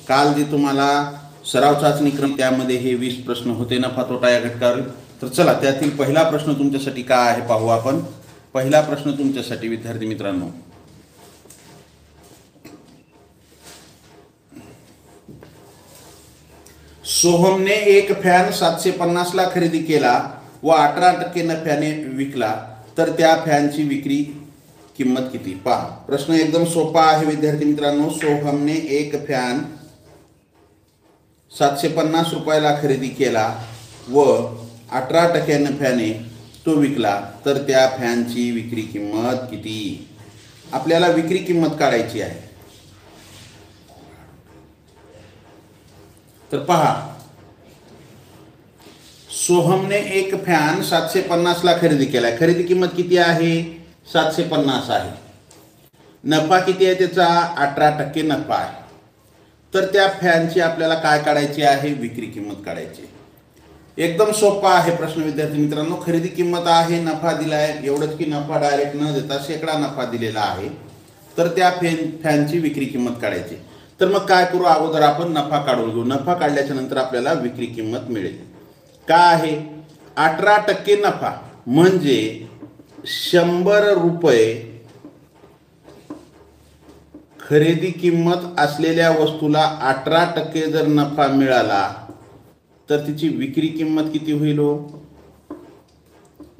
काल जे तुम्हाला सराव चाचणी क्रम त्यामध्ये हे 20 प्रश्न होते नफा तोटा या घटकावर. तर चला त्यातील पहिला प्रश्न तुमच्यासाठी काय आहे पाहू आपण. पहिला प्रश्न तुमच्यासाठी विद्यार्थी मित्रांनो, सोहमने एक फॅन 750 ला खरेदी केला व 18% नफ्याने विकला तर त्या फॅनची विक्री किंमत किती. पहा प्रश्न एकदम सोपा आहे विद्यार्थी मित्रांनो. सोहमने एक फॅन 750 रुपयाला खरेदी केला व 18% नफ्याने तो विकला तर त्या फॅनची विक्री किंमत किती. आपल्याला विक्री किंमत काढायची आहे. तर पहा, सोहमने एक फॅन 750 ला खरेदी केला. खरेदी किंमत किती आहे? 750 आहे. नफा किती आहे त्याचा? 18% नफा आहे. तर त्या फॅनची आपल्याला काय काढायची आहे? विक्री किंमत काढायची. एकदम सोपा आहे प्रश्न विद्यार्थी मित्रांनो. खरेदी किंमत आहे, नफा दिला आहे, एवढंच की नफा डायरेक्ट न देता शेकडा नफा दिलेला आहे. तर त्या फॅनची विक्री किंमत काढायची. तर मग काय करू, अगोदर आपण नफा काढून घेऊ. नफा काढल्याच्या नंतर आपल्याला विक्री किंमत मिळेल. काय आहे? 18% नफा म्हणजे 100 रुपये खरेदी किंमत असलेल्या वस्तूला 18% जर नफा मिळाला तर तिची विक्री किंमत किती होईल हो?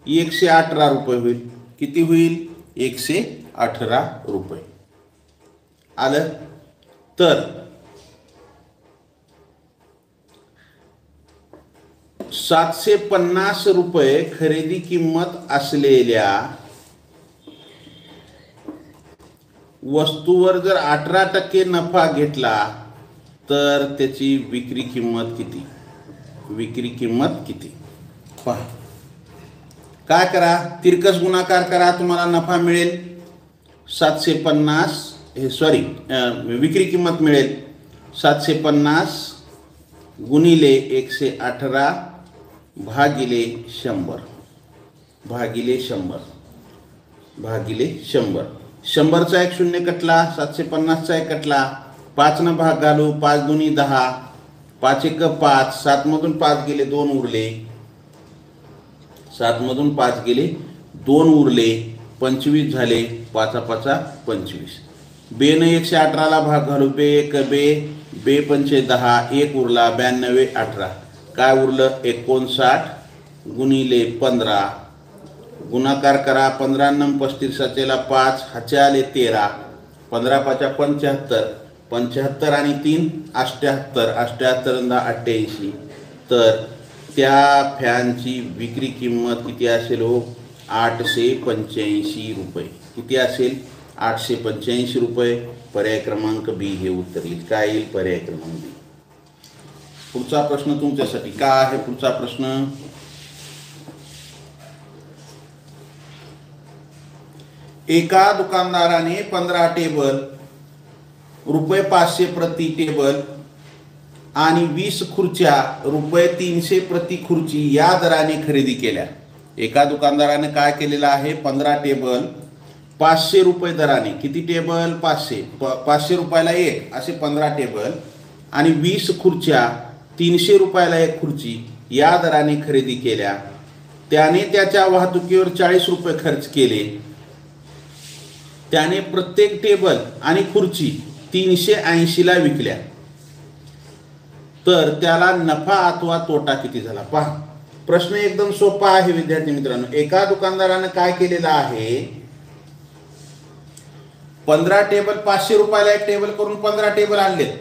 118 रुपये होईल. किती होईल? 118 रुपये. आलं. तर 750 रुपये खरेदी किंमत असलेल्या वस्तूवर जर 18% नफा घेतला तर त्याची विक्री किंमत किती. विक्री किंमत किती पहा. काय करा, तिरकस गुणाकार करा, तुम्हाला नफा मिळेल 750. विक्री किंमत मिळेल 750 गुणिले 118 भागिले 100 भागिले 100 भागिले 100. 100चा एक शून्य कटला, 750चा एक कटला, 5 न भाग घालू, 5 दुनी 10, 5 एक 5, 7 मधून 5 गेले 2 उरले, 7 मधून 5 गेले 2 उरले, 25 झाले, 5 5 25. बे न 118 ला भाग घालू, बे एक बे, बे पंचे 10, 1 उरला, 92 18. काय उरलं? 59 गुणिले 15 गुणाकार करा. 15 नम 35 सचेला 5 हाच्याले 13, 15 5 75, 75 आणि 3 78, 78 आणि 88. तर त्या फॅनची विक्री किंमत किती असेल हो? 885 रुपये. किती असेल? 885 रुपये. पर्याय क्रमांक बी हे उत्तर येईल. काय येईल? पर्याय क्रमांक बी. पुढचा प्रश्न तुमच्यासाठी काय आहे? पुढचा प्रश्न, एका दुकानदाराने 15 टेबल रुपये 500 प्रति टेबल आणि 20 खुर्च्या रुपये 300 प्रति खुर्ची या दराने खरेदी केल्या. एका दुकानदाराने काय केलेलं आहे? 15 टेबल 500 रुपये दराने. किती टेबल? 500. 500 रुपयाला एक असे 15 टेबल आणि 20 खुर्च्या 300 रुपयाला एक खुर्ची या दराने खरेदी केल्या. त्याने त्याच्या वाहतुकीवर 40 रुपये खर्च केले. त्याने प्रत्येक टेबल आणि खुर्ची 380 ला विकल्या. तर त्याला नफा अथवा तोटा किती झाला. पहा प्रश्न एकदम सोपा आहे विद्यार्थी मित्रांनो. एका दुकानदाराने काय केलेलं आहे? 15 टेबल 500 रुपयाला एक टेबल करून 15 टेबल आणलेत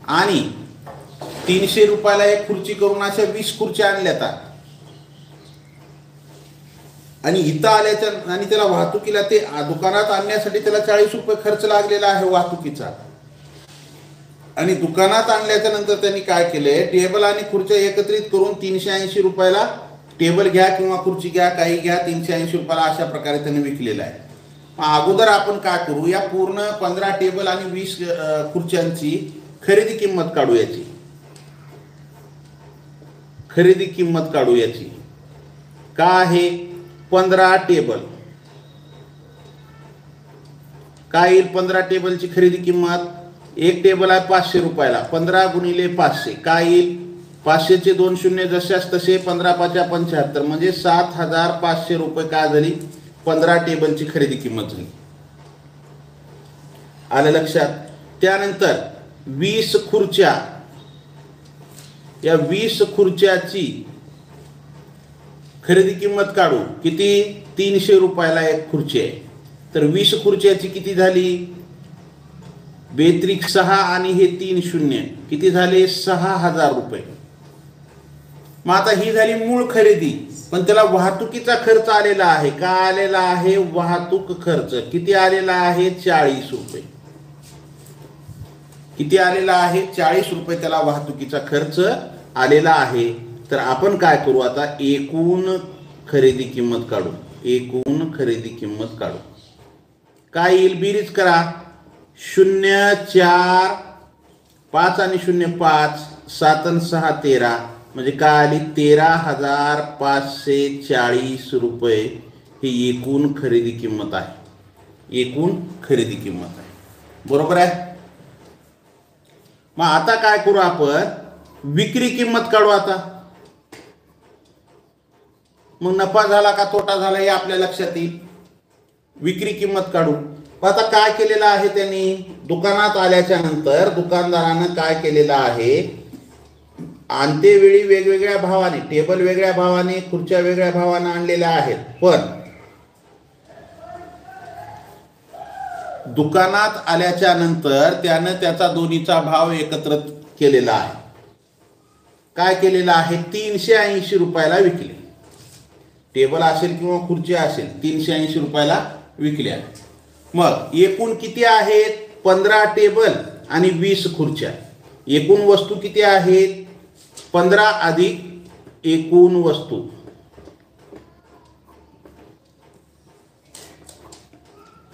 आणि 300 रुपयाला एक खुर्ची करून अशा 20 खुर्च्या आणल्यात. आणि इथं आल्याच्या आणि त्याला वाहतुकीला ते दुकानात आणण्यासाठी त्याला 40 रुपये खर्च लागलेला आहे वाहतुकीचा. आणि दुकानात आणल्याच्या नंतर त्यांनी काय केले? टेबल आणि खुर्च्या एकत्रित करून 380 रुपयाला टेबल घ्या किंवा खुर्ची घ्या, काही घ्या, 380 रुपयाला अशा प्रकारे त्यांनी विकलेला आहे. अगोदर आपण काय करू? या पूर्ण 15 टेबल आणि 20 खुर्च्यांची खरेदी किंमत काढू. याची खरेदी किंमत काढू. याची काय आहे? 15 टेबल काय येईल? 15 टेबलची खरेदी किंमत एक टेबल आहे 500 रुपयाला, 15 गुणिले 500 काय येईल? 500चे 2 शून्य जशाच तसे, 15 पाचा 75 म्हणजे 7500 रुपये काय झाली? 15 टेबलची खरेदी किंमत झाली. आलं लक्षात? त्यानंतर 20 खुर्च्या, या 20 खुर्च्याची खरेदी किंमत काढू. किती? 300 रुपयाला एक खुर्ची आहे. तर 20 खुर्च्याची किती झाली? बेत्रिक 6 आणि हे 3 शून्य किती झाले? 6000 रुपये. मग आता ही झाली मूळ खरेदी, पण त्याला वाहतुकीचा खर्च आलेला आहे. का आलेला आहे? वाहतूक खर्च. किती आलेला आहे? 40 रुपये. किती आलेला आहे? 40 रुपये त्याला वाहतुकीचा खर्च आलेला आहे. तर आपण काय करू आता? एकूण खरेदी किंमत काढू. एकूण खरेदी किंमत काढू. काय येईल? बेरीज करा. 0 4 5 आणि 0 5 7 आणि 6 13 म्हणजे काय आली? 13,540 रुपये ही एकूण खरेदी किंमत आहे. एकूण खरेदी किंमत आहे. बरोबर आहे? मग आता काय करू आपण? विक्री किंमत काढू आता. मग नफा झाला का तोटा झाला हे आपल्या लक्षात येईल. विक्री किंमत काढू. आता काय केलेलं आहे त्यांनी? दुकानात आल्याच्या नंतर दुकानदारानं काय केलेलं आहे? आणतेवेळी वेगवेगळ्या भावाने, टेबल वेगळ्या भावाने, खुर्च्या वेगळ्या भावाने आणलेल्या आहेत, पण दुकानात आल्याच्या नंतर त्यानं त्याचा दोन्हीचा भाव एकत्र केलेला आहे. काय केलेला आहे? 380 रुपयाला विकले. टेबल असेल किंवा खुर्ची असेल, 380 रुपयाला विकल्या. मग एकूण किती आहेत? 15 टेबल आणि 20 खुर्च्या. एकूण वस्तू किती आहेत? 15 अधिक एकूण वस्तू.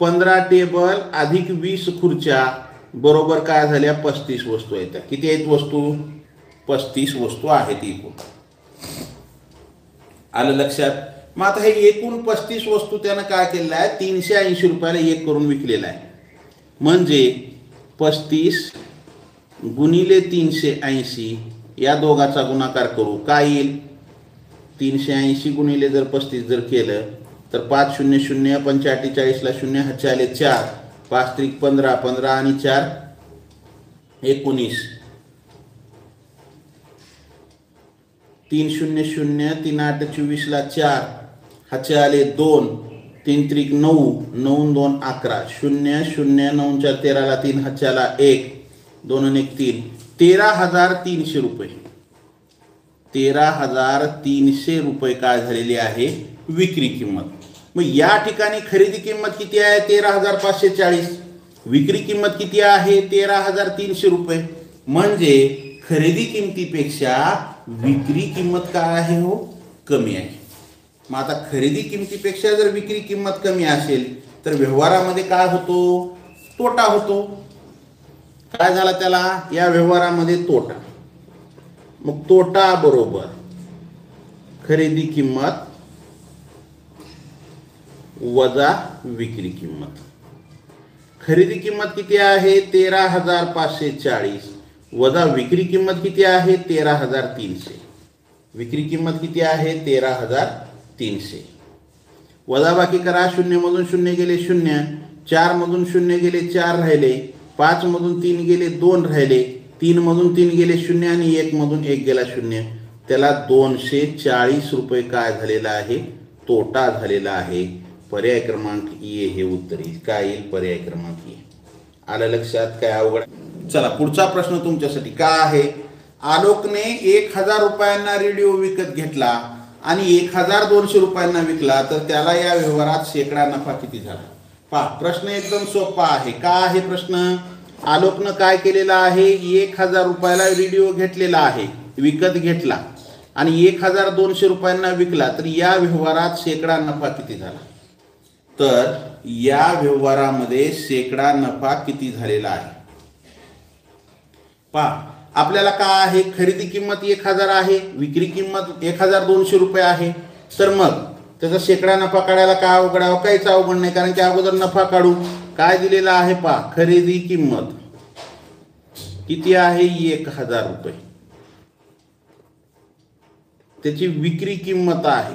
पंधरा टेबल अधिक 20 खुर्च्या बरोबर काय झाल्या? 35 वस्तू आहेत. किती आहेत वस्तू? 35 वस्तू आहेत एकूण. आलं लक्षात? मग आता हे एकूण 35 वस्तू त्यानं काय केलेलं आहे? 380 रुपयाला एक करून विकलेला आहे. म्हणजे 35 गुणिले 380 या दोघाचा गुणाकार करू. काय येईल? 380 गुणिले जर 35 जर केलं तर 5 0 0 45 ला 0 हातचे आले 4, 5 त्रिक 15, 15 आणि 4 19, 3 0 0 3 8 24 ला 4 हातचे आले 2, 3 त्रिक 9, 9 2 11, 0 0 9 4 13 ला 3 हातचे आला 1, 2 आणि 1 3, 13,300 रुपये. 13,300 रुपये काय झालेली आहे? विक्री किंमत. मग या ठिकाणी खरेदी किंमत किती आहे? 13,540. विक्री किंमत किती आहे? 13,300 रुपये. म्हणजे खरेदी किमतीपेक्षा विक्री किंमत काय आहे? हो, कमी आहे. मग आता खरेदी किमतीपेक्षा जर विक्री किंमत कमी असेल तर व्यवहारामध्ये काय होतो? तोटा होतो. काय झाला त्याला? या व्यवहारामध्ये तोटा. मग तोटा बरोबर खरेदी किंमत वजा विक्री किंमत. खरेदी किंमत किती आहे? 13,540 वजा विक्री किंमत किती आहे? 13,300. विक्री किंमत किती आहे? 13,300. वजाबाकी करा. 0 मधून 0 गेले 0, 4 मधून 0 गेले 4 राहिले, 5 मधून 3 गेले 2 राहिले, 3 मधून 3 गेले 0 आणि 1 मधून 1 गेला 0. त्याला 240 रुपये काय झालेला आहे? तोटा झालेला आहे. पर्याय क्रमांक ए हे उत्तर येईल. काय येईल? पर्याय क्रमांक ए. आलं लक्षात? काय अवघड? चला पुढचा प्रश्न तुमच्यासाठी काय आहे? आलोकने 1,000 रुपयांना रेडिओ विकत घेतला आणि 1,200 रुपयांना विकला, तर त्याला या व्यवहारात शेकडा नफा किती झाला? पहा, प्रश्न एकदम सोपा आहे. का आहे प्रश्न? आलोकनं काय केलेला आहे? 1,000 रुपयाला रेडिओ घेतलेला आहे, विकत घेतला आणि 1,200 रुपयांना विकला, तर या व्यवहारात शेकडा नफा किती झाला? तर या व्यवहारामध्ये शेकडा नफा किती झालेला आहे? पहा, आपल्याला काय आहे? खरेदी किंमत 1,000 आहे, विक्री किंमत 1,200 रुपये आहे. तर मग त्याचा शेकडा नफा काढायला काय अवघड? काहीच अवघड नाही, कारण की अगोदर नफा काढू. काय दिलेला आहे? पहा, खरेदी किंमत किती आहे 1000 रुपये. त्याची विक्री किंमत आहे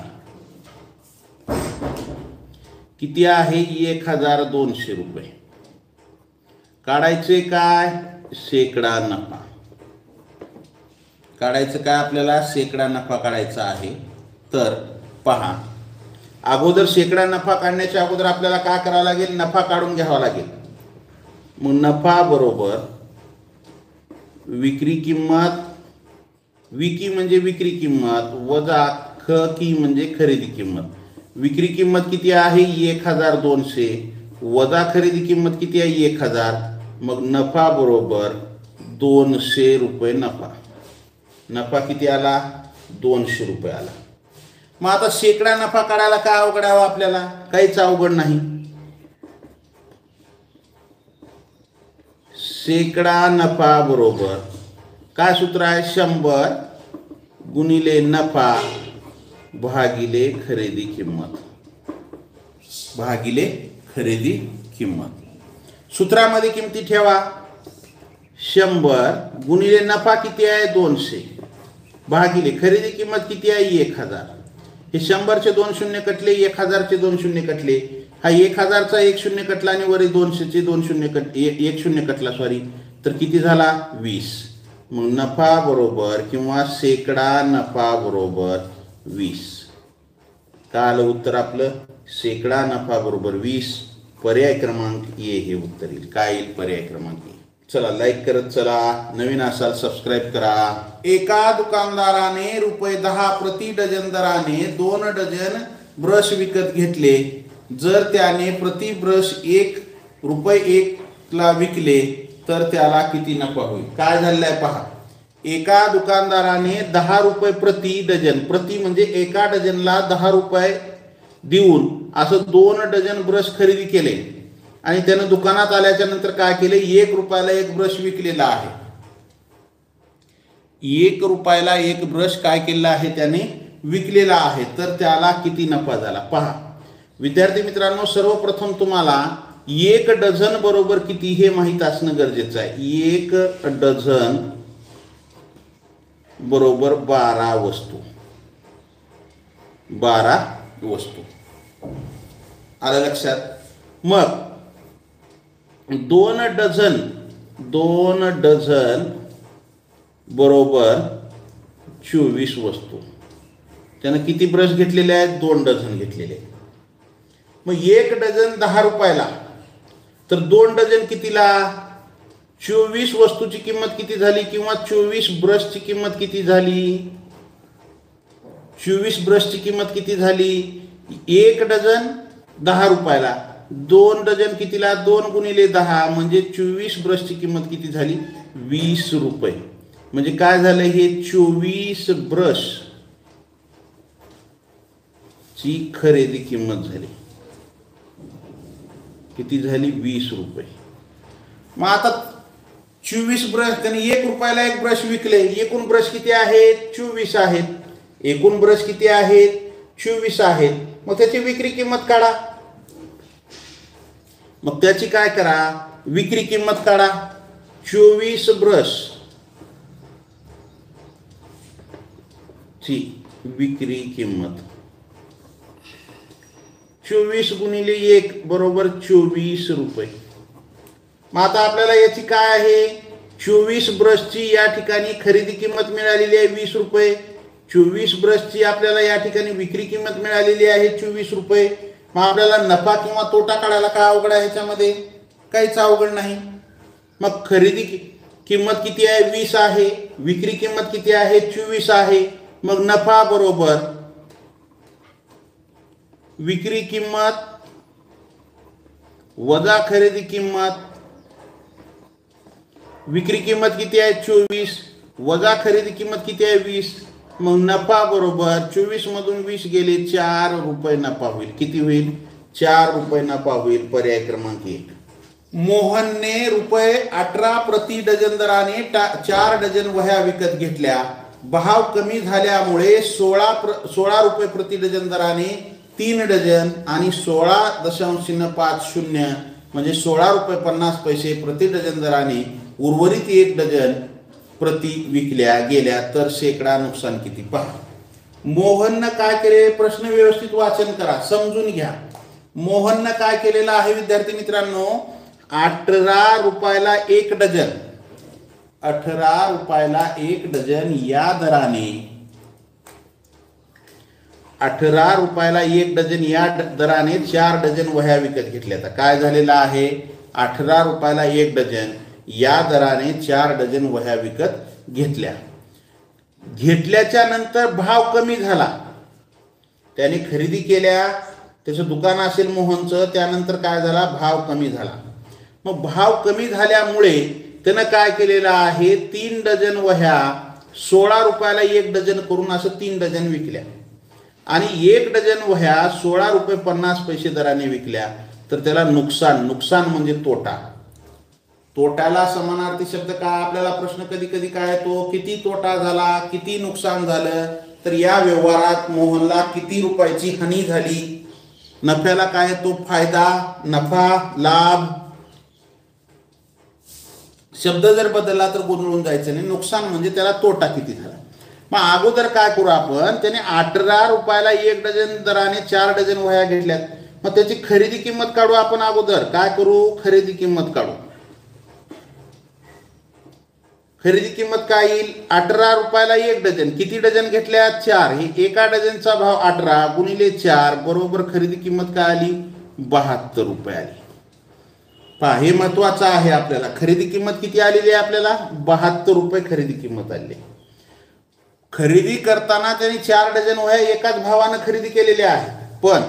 किती आहे 1200 रुपये. काढायचे काय शेकडा नफा. काढायचं काय आपल्याला शेकडा नफा काढायचा आहे. तर पहा अगोदर शेकडा नफा काढण्याच्या अगोदर आपल्याला काय करावं लागेल नफा काढून घ्यावा लागेल. मग नफा बरोबर विक्री किंमत. विकी म्हणजे विक्री किंमत वजा ख की म्हणजे खरेदी किंमत. विक्री किंमत किती आहे 1200 वजा खरेदी किंमत किती आहे 1000. मग नफा बरोबर 200 रुपये नफा. नफा किती आला 200 रुपये आला. मग आता शेकडा नफा काढायला काय अवघड आहे आपल्याला काहीच अवघड नाही. शेकडा नफा बरोबर काय सूत्र आहे 100 गुणिले नफा भागिले खरेदी किंमत. भागिले खरेदी किंमत. सूत्रामध्ये किमती ठेवा 100 गुणिले नफा किती आहे 200 भागिले खरेदी किंमत किती आहे 1000. हे 100चे 2 शून्य कटले 1000चे 2 शून्य कटले. हा 1000चा 1 शून्य कटला आणि वरील 200चे 2 शून्य कट 1 शून्य कटला सॉरी. तर किती झाला 20. मग नफा बरोबर किंवा शेकडा नफा बरोबर 20. काय आलं उत्तर आपलं शेकडा नफा बरोबर 20. पर्याय क्रमांक ए हे उत्तर येईल. काय येईल पर्याय क्रमांक ए. चला लाईक करत चला. नवीन असाल सबस्क्राईब करा. एका दुकानदाराने ₹10 प्रति डझन दराने 2 डझन ब्रश विकत घेतले. जर त्याने प्रति ब्रश ₹1 ला विकले तर त्याला किती नफा होईल. काय झालेलं आहे पहा. एका दुकानदाराने ₹10 प्रति डझन. प्रति म्हणजे एका डझनला ₹10 देऊन असं 2 डझन ब्रश खरेदी केले आणि त्यानं दुकानात आल्याच्या नंतर काय केले ₹1 एक ब्रश विकलेला आहे. ₹1 एक ब्रश काय केलेला आहे त्याने विकलेला आहे. तर त्याला किती नफा झाला पहा. विद्यार्थी मित्रांनो सर्वप्रथम तुम्हाला 1 डझन बरोबर किती हे माहीत असणं गरजेचं आहे. 1 डझन बरोबर 12 वस्तू. 12 वस्तू आलं लक्षात. मग 2 डझन बरोबर 24 वस्तू. त्यानं किती ब्रश घेतलेले आहेत 2 डझन घेतलेले. मग 1 डझन ₹10 तर 2 डझन कितीला 24 वस्तूची किंमत किती झाली किंवा 24 ब्रशची किंमत किती झाली. 24 ब्रशची किंमत किती झाली 1 डझन ₹10. 2 डझन कितीला 2 गुणिले 10 म्हणजे 24 ब्रशची किंमत किती झाली ₹20. म्हणजे काय झालं हे 24 ब्रश ची खरेदी किंमत झाली किती झाली ₹20. मग आता 24 ब्रश त्याने ₹1 एक ब्रश विकले. एकूण ब्रश किती आहेत 24 आहेत. एकूण ब्रश किती आहेत 24 आहेत. मग त्याची विक्री किंमत काढा. मग त्याची काय करा विक्री किंमत काढा. 24 ब्रश ची विक्री किंमत 24 गुणिले 1 बरोबर ₹24. मग आता आपल्याला याची काय आहे 24 ब्रशची या ठिकाणी खरेदी किंमत मिळालेली आहे ₹20. 24 ब्रशची आपल्याला या ठिकाणी विक्री किंमत मिळालेली आहे ₹24. मग आपल्याला नफा किंवा तोटा काढायला काय अवघड आहे ह्याच्यामध्ये काहीच अवघड नाही. मग खरेदी किंमत किती आहे 20 आहे. विक्री किंमत किती आहे 24 आहे. मग नफा बरोबर विक्री किंमत वजा खरेदी किंमत. विक्री किंमत किती आहे 24 वजा खरेदी किंमत किती आहे 20. मग नफा बरोबर 24 मधून 20 गेले ₹4 नफा होईल. किती होईल ₹4 नफा होईल. पर्याय क्रमांक 1. मोहनने ₹18 प्रति डझन दराने 4 डझन वह्या विकत घेतल्या. भाव कमी झाल्यामुळे ₹16 प्रति डझन दराने 3 डझन आणि 16.50 म्हणजे ₹16.50 प्रति डझन दराने उर्वरित 1 डझन प्रति विकल्या गेल्या तर शेकडा नुकसान किती पहा. मोहननं काय केले, प्रश्न व्यवस्थित वाचन करा, समजून घ्या. मोहननं काय केलेलं आहे विद्यार्थी मित्रांनो, 18 रुपयाला 1 डझन, 18 रुपयाला 1 डझन या दराने, 18 रुपयाला 1 डझन या दराने 4 डझन वह्या विकत घेतल्या. तर काय झालेलं आहे, 18 रुपयाला 1 डझन या दराने 4 डझन वह्या विकत घेतल्या. घेतल्याच्या नंतर भाव कमी झाला, त्याने खरेदी केल्या, त्याचं दुकान असेल मोहनचं, त्यानंतर काय झाला, भाव कमी झाला. मग भाव कमी झाल्यामुळे त्यानं काय केलेलं आहे, 3 डझन वह्या 16 रुपयाला 1 डझन करून असं 3 डझन विकल्या आणि 1 डझन वह्या 16 रुपये 50 पैसे दराने विकल्या. तर त्याला नुकसान, नुकसान म्हणजे तोटा. तोट्याला समानार्थी शब्द काय, आपल्याला प्रश्न कधी कधी काय येतो, किती तोटा झाला, किती नुकसान झालं. तर या व्यवहारात मोहनला किती रुपयाची हानी झाली. नफ्याला काय येतो, फायदा, नफा, लाभ. शब्द जर बदलला तर गोंधळून जायचं नाही. नुकसान म्हणजे त्याला तोटा किती झाला. मग अगोदर काय करू आपण, त्याने 18 रुपयाला 1 डझन दराने 4 डझन वह्या घेतल्यात. मग त्याची खरेदी किंमत काढू आपण. अगोदर काय करू, खरेदी किंमत काढू. खरेदी किंमत काय येईल, 18 रुपयाला 1 डझन, किती डझन घेतल्या, 4. हे एका डझनचा भाव 18 गुणिले 4 बरोबर खरेदी किंमत काय आली, 72 रुपये आली. पहा, हे महत्वाचं आहे आपल्याला. खरेदी किंमत किती आलेली आहे आपल्याला, 72 रुपये खरेदी किंमत आली. खरेदी करताना त्यांनी 4 डझन वह्या एकाच भावानं खरेदी केलेल्या आहे, पण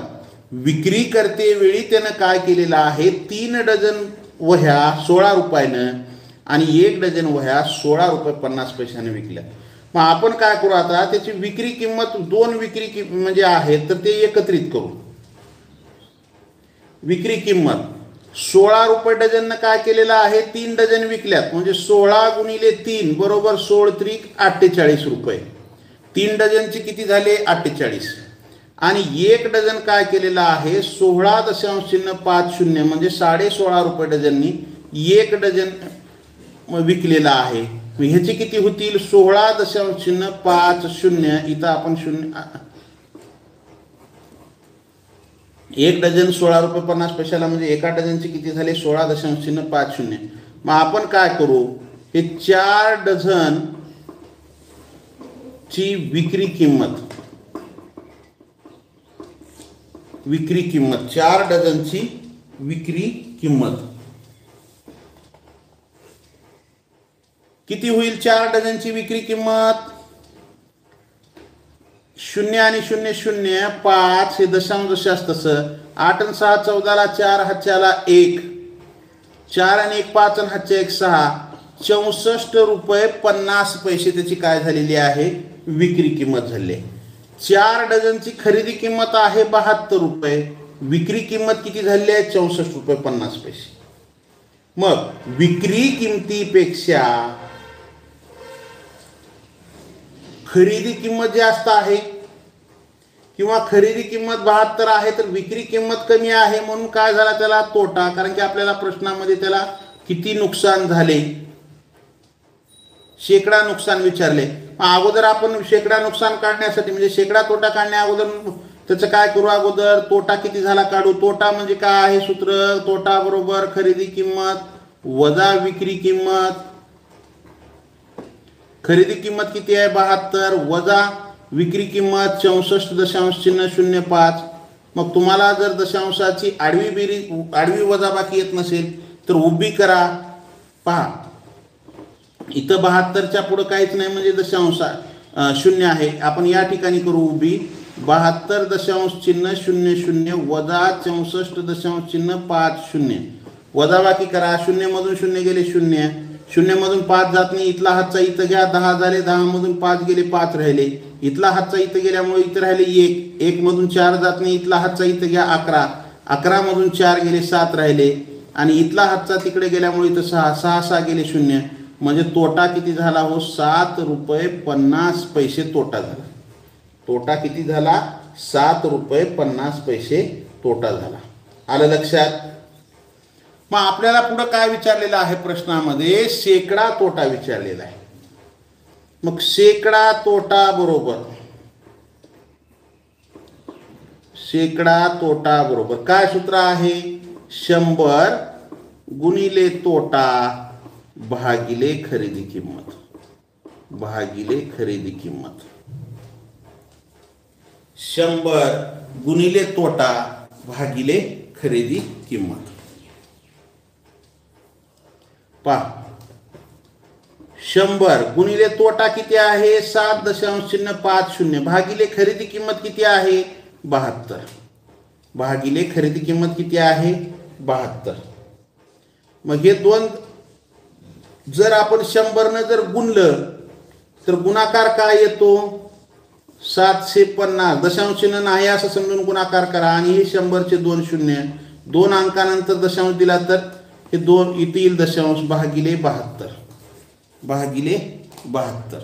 विक्री करते वेळी त्यानं काय केलेलं आहे, 3 डझन वह्या 16 रुपयानं आणि 1 डझन वह्या 16 रुपये 50 पैशाने विकल्या. मग आपण काय करू आता, त्याची विक्री किंमत, 2 विक्री म्हणजे आहेत तर ते एकत्रित करू. विक्री किंमत 16 रुपये डझननं काय केलेलं आहे, 3 डझन विकल्यात म्हणजे 16 गुणिले 3 बरोबर 16 त्रिक 48 रुपये. 3 डझनचे किती झाले, 48. आणि 1 डझन काय केलेलं आहे, 16.50 म्हणजे 16.5 रुपये डझननी 1 डझन विकलेला आहे. ह्याचे किती होतील, 16.50. इथं आपण 1 डझन 16 रुपये 50 पैशाला म्हणजे एका डझनचे किती झाले, 16.50. मग आपण काय करू, हे 4 डझन ची विक्री किंमत, 4 डझनची विक्री किंमत किती होईल, 4 डझनची विक्री किंमत, 0 आणि 0 0 5 हे दशांश जसे तसं, 8 आणि 6 14ला, 4 हातच्याला 1, 4 आणि 1 5 आणि हातच्या 1 6, 64 रुपये 50 पैसे त्याची काय झालेली आहे, विक्री किंमत झाली. 4 डझनची खरेदी किंमत आहे 72 रुपये, विक्री किंमत किती झाली आहे, 64 रुपये 50 पैसे. मग विक्री किमतीपेक्षा खरेदी किंमत जास्त आहे किंवा खरेदी किंमत 72 आहे तर विक्री किंमत कमी आहे, म्हणून काय झाला त्याला तोटा. कारण की आपल्याला प्रश्नामध्ये त्याला किती नुकसान झाले, शेकडा नुकसान विचारले. अगोदर आपण शेकडा नुकसान काढण्यासाठी म्हणजे शेकडा तोटा काढण्या अगोदर त्याचं काय करू, अगोदर तोटा किती झाला काढू. तोटा म्हणजे काय आहे सूत्र, तोटा बरोबर खरेदी किंमत वजा विक्री किंमत. खरेदी किंमत किती आहे 72 वजा विक्री किंमत 64.05. मग तुम्हाला जर दशांशाची आडवी वजाबाकी येत नसेल तर उभी करा. पहा इथं 72च्या पुढे काहीच नाही म्हणजे दशांश 0 आहे, आपण या ठिकाणी करू उभी. 72.00 वजा 64.50 वजाबाकी करा. 0 मधून 0 गेले 0, 0 मधून 5 जात नाही, इथला हातचा इथं घ्या, 10 झाले, 10 मधून 5 गेले 5 राहिले, इथला हातचा इथं गेल्यामुळे इथं राहिले 1, 1 मधून 4 जात नाही, इथला हातचा इथं घ्या 11, 11 मधून 4 गेले 7 राहिले आणि इथला हातचा तिकडे गेल्यामुळे इथं 6, 6 6 गेले 0 म्हणजे तोटा किती झाला हो 7 रुपये 50 पैसे तोटा झाला. तोटा किती झाला 7 रुपये 50 पैसे तोटा झाला. आलं लक्षात. मग आपल्याला पुढे काय विचारलेलं आहे प्रश्नामध्ये, शेकडा तोटा विचारलेला आहे. मग शेकडा तोटा बरोबर, शेकडा तोटा बरोबर काय सूत्र आहे, 100 गुणिले तोटा भागिले खरेदी किंमत, भागिले खरेदी किंमत. 100 गुणिले तोटा भागिले खरेदी किंमत. पहा 100 गुणिले तोटा किती आहे, 7.050 भागिले खरेदी किंमत किती आहे, 72. भागिले खरेदी किंमत किती आहे, 72. मग हे दोन जर आपण 100 ने जर गुणलं तर गुणाकार काय येतो, 750. दशांश नाही असं समजून गुणाकार करा आणि हे 100 चे 2 शून्य, 2 अंकानंतर दशांश दिला तर हे 2 इथे येईल दशांश, भागिले 72, भागिले 72.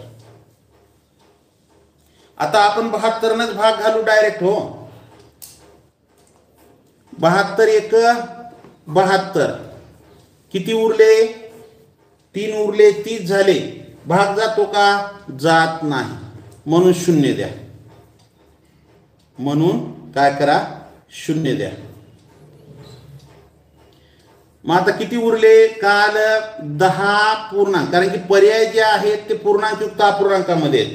आता आपण 72 नच भाग घालू डायरेक्ट. हो 72 एक 72, किती उरले, 3 उरले, 30 झाले. भाग जातो का, जात नाही, म्हणून 0 द्या. म्हणून काय करा, 0 द्या. मग आता किती उरले, काल 10 पूर्णांक, कारण की पर्याय जे आहेत ते पूर्णांक युक्त अपूर्णांकामध्ये आहेत.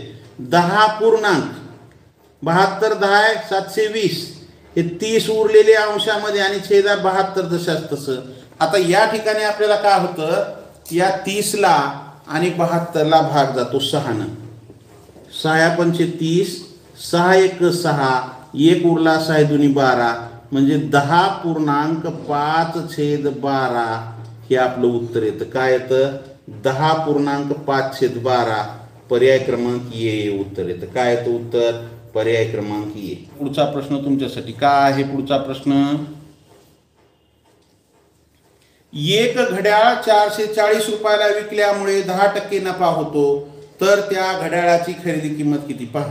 10 पूर्णांक, 72 10 720, हे 30 उरलेले अंशामध्ये आणि छेदा 72 जशाच तसं. आता या ठिकाणी आपल्याला काय होतं, या 30 ला आणि 72 ला भाग जातो 6 न. 6 पंचे 30, 6 एक 6, 1 उरला, 6 दुनी 12, म्हणजे 10.5/12 हे आपलं उत्तर येतं. काय येतं, 10.5/12, पर्याय क्रमांक ए उत्तर येतं. काय येतं उत्तर, पर्याय क्रमांक ए. पुढचा प्रश्न तुमच्यासाठी काय आहे, पुढचा प्रश्न, एक घड्याळ 440 रुपयाला विकल्यामुळे 10% नफा होतो, तर त्या घड्याळाची खरेदी किंमत किती. पहा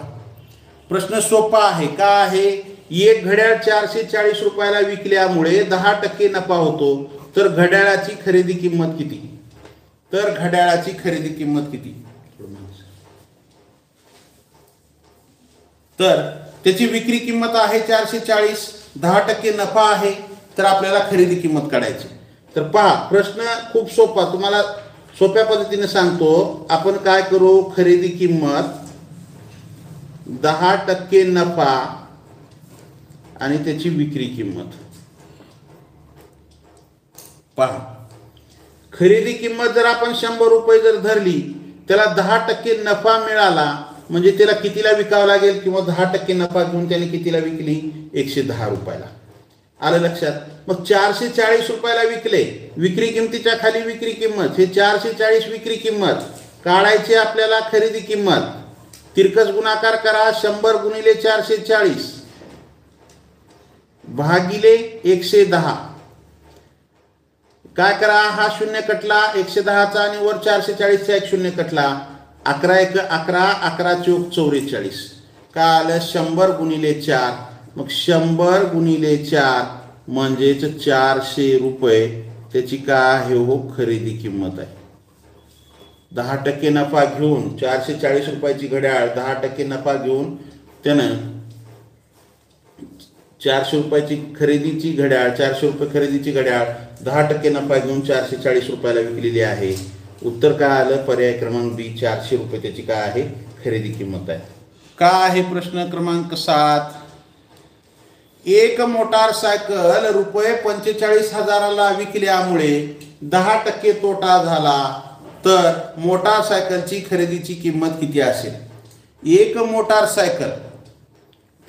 प्रश्न सोपा आहे. काय आहे, एक घड्याळ 440 रुपयाला विकल्यामुळे 10% नफा होतो, तर घड्याळाची खरेदी किंमत किती. तर घड्याळाची खरेदी किंमत किती, तर त्याची विक्री किंमत आहे 440, 10% नफा आहे, तर आपल्याला खरेदी किंमत काढायची. तर पहा प्रश्न खूप सोपा, तुम्हाला सोप्या पद्धतीने सांगतो. आपण काय करू, खरेदी किंमत 10% नफा आणि त्याची विक्री किंमत. पहा खरेदी किंमत जर आपण 100 रुपये जर धरली, त्याला 10% नफा मिळाला म्हणजे त्याला कितीला विकावं लागेल, किंवा 10% नफा घेऊन त्याने कितीला विकली, 110 रुपयाला. आलं लक्षात. मग 440 रुपयाला विकले, विक्री किमतीच्या खाली विक्री किंमत, हे 440 विक्री किंमत काढायची आपल्याला खरेदी किंमत. तिरकस गुणाकार करा, 100 गुणिले 440 भागिले 110. काय करा, हा 0 कटला 110चा आणि वर 440चा एक 0 कटला, 11 एक 11, 11 चौक 44. काय आलं, 100 गुणिले 4. मग 100 गुणिले 4 म्हणजेच 400 रुपये त्याची काय आहे, हो खरेदी किंमत आहे. 10% नफा घेऊन 440 रुपयाची घड्याळ, 10% नफा घेऊन त्यानं 400 रुपयाची खरेदीची घड्याळ, 400 रुपये खरेदीची घड्याळ 10% नफा घेऊन 440 रुपयाला विकलेली आहे. उत्तर काय आलं, पर्याय क्रमांक बी, 400 रुपये त्याची काय आहे, खरेदी किंमत आहे. काय आहे प्रश्न क्रमांक 7, एक मोटारसायकल रुपये 45,000ला विकल्यामुळे 10% तोटा झाला, तर मोटारसायकलची खरेदीची किंमत किती असेल. एक मोटारसायकल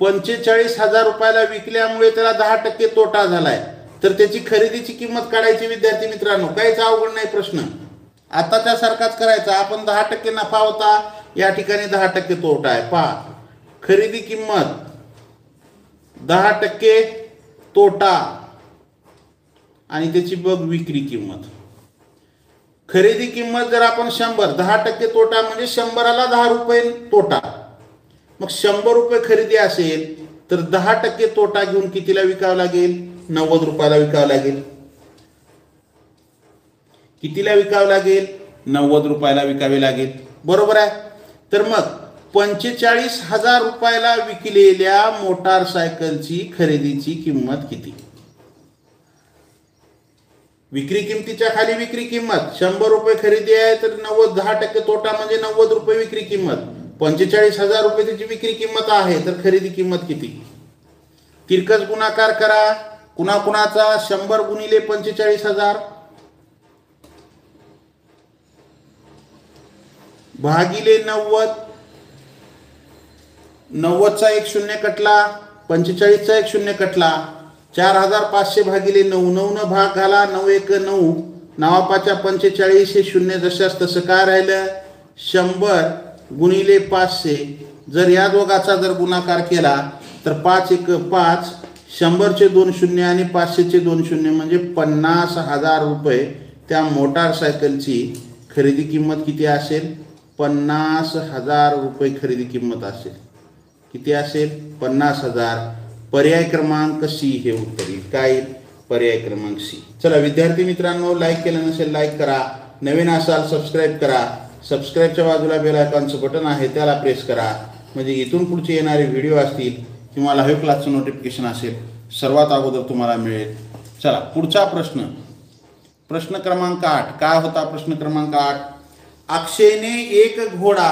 45,000 रुपयाला विकल्यामुळे त्याला 10% तोटा झालाय, तर त्याची खरेदीची किंमत काढायची. विद्यार्थी मित्रांनो, काहीच अवघड नाही प्रश्न, आताच्या सारखाच करायचा. आपण 10% नफा होता, या ठिकाणी 10% तोटा आहे. पहा खरेदी किंमत 10% तोटा आणि त्याची बघ विक्री किंमत. खरेदी किंमत जर आपण 100, 10% तोटा म्हणजे 100ला 10 रुपये तोटा. मग 100 रुपये खरेदी असेल तर 10% तोटा घेऊन कितीला विकावं लागेल, 90 रुपयाला विकावं लागेल. कितीला विकावं लागेल? 90 रुपयाला विकावे लागेल. बरोबर आहे. तर मग 45,000 रुपयाला विकलेल्या मोटारसायकलची खरेदीची किंमत किती? विक्री किमतीच्या खाली विक्री किंमत 100 रुपये खरेदी आहे तर 10% तोटा म्हणजे 90 रुपये विक्री किंमत. 45,000 रुपये त्याची विक्री किंमत आहे तर खरेदी किंमत किती? तिरकस गुणाकार करा. कुणाकुणाचा 100 गुणिले 45,000 भागिले 90. 90चा एक शून्य कटला, 45चा एक शून्य कटला. 4,500 भागिले 9. 9 न भाग घाला. 9 1 9. 9 45 हे शून्य जशास तसं काय राहिलं? 100 गुणिले 500. जर या दोघाचा जर गुणाकार केला तर 5 1 5. 100चे 2 शून्य आणि 500चे 2 शून्य म्हणजे 50,000 रुपये त्या मोटारसायकलची खरेदी किंमत किती असेल? 50,000 रुपये खरेदी किंमत असेल. किती असेल? 50,000. पर्याय क्रमांक सी हे उत्तर येईल. काय? पर्याय क्रमांक सी. चला विद्यार्थी मित्रांनो, लाईक केलं नसेल लाईक करा. नवीन असाल सबस्क्राईब करा. सबस्क्राईबच्या बाजूला बेल आयकॉनचं बटन आहे त्याला प्रेस करा म्हणजे इथून पुढचे येणारे व्हिडिओ असतील किंवा लाईव्ह क्लासचं नोटिफिकेशन असेल सर्वात अगोदर तुम्हाला मिळेल. चला पुढचा प्रश्न. प्रश्न क्रमांक 8. काय होता प्रश्न क्रमांक 8? अक्षयने एक घोडा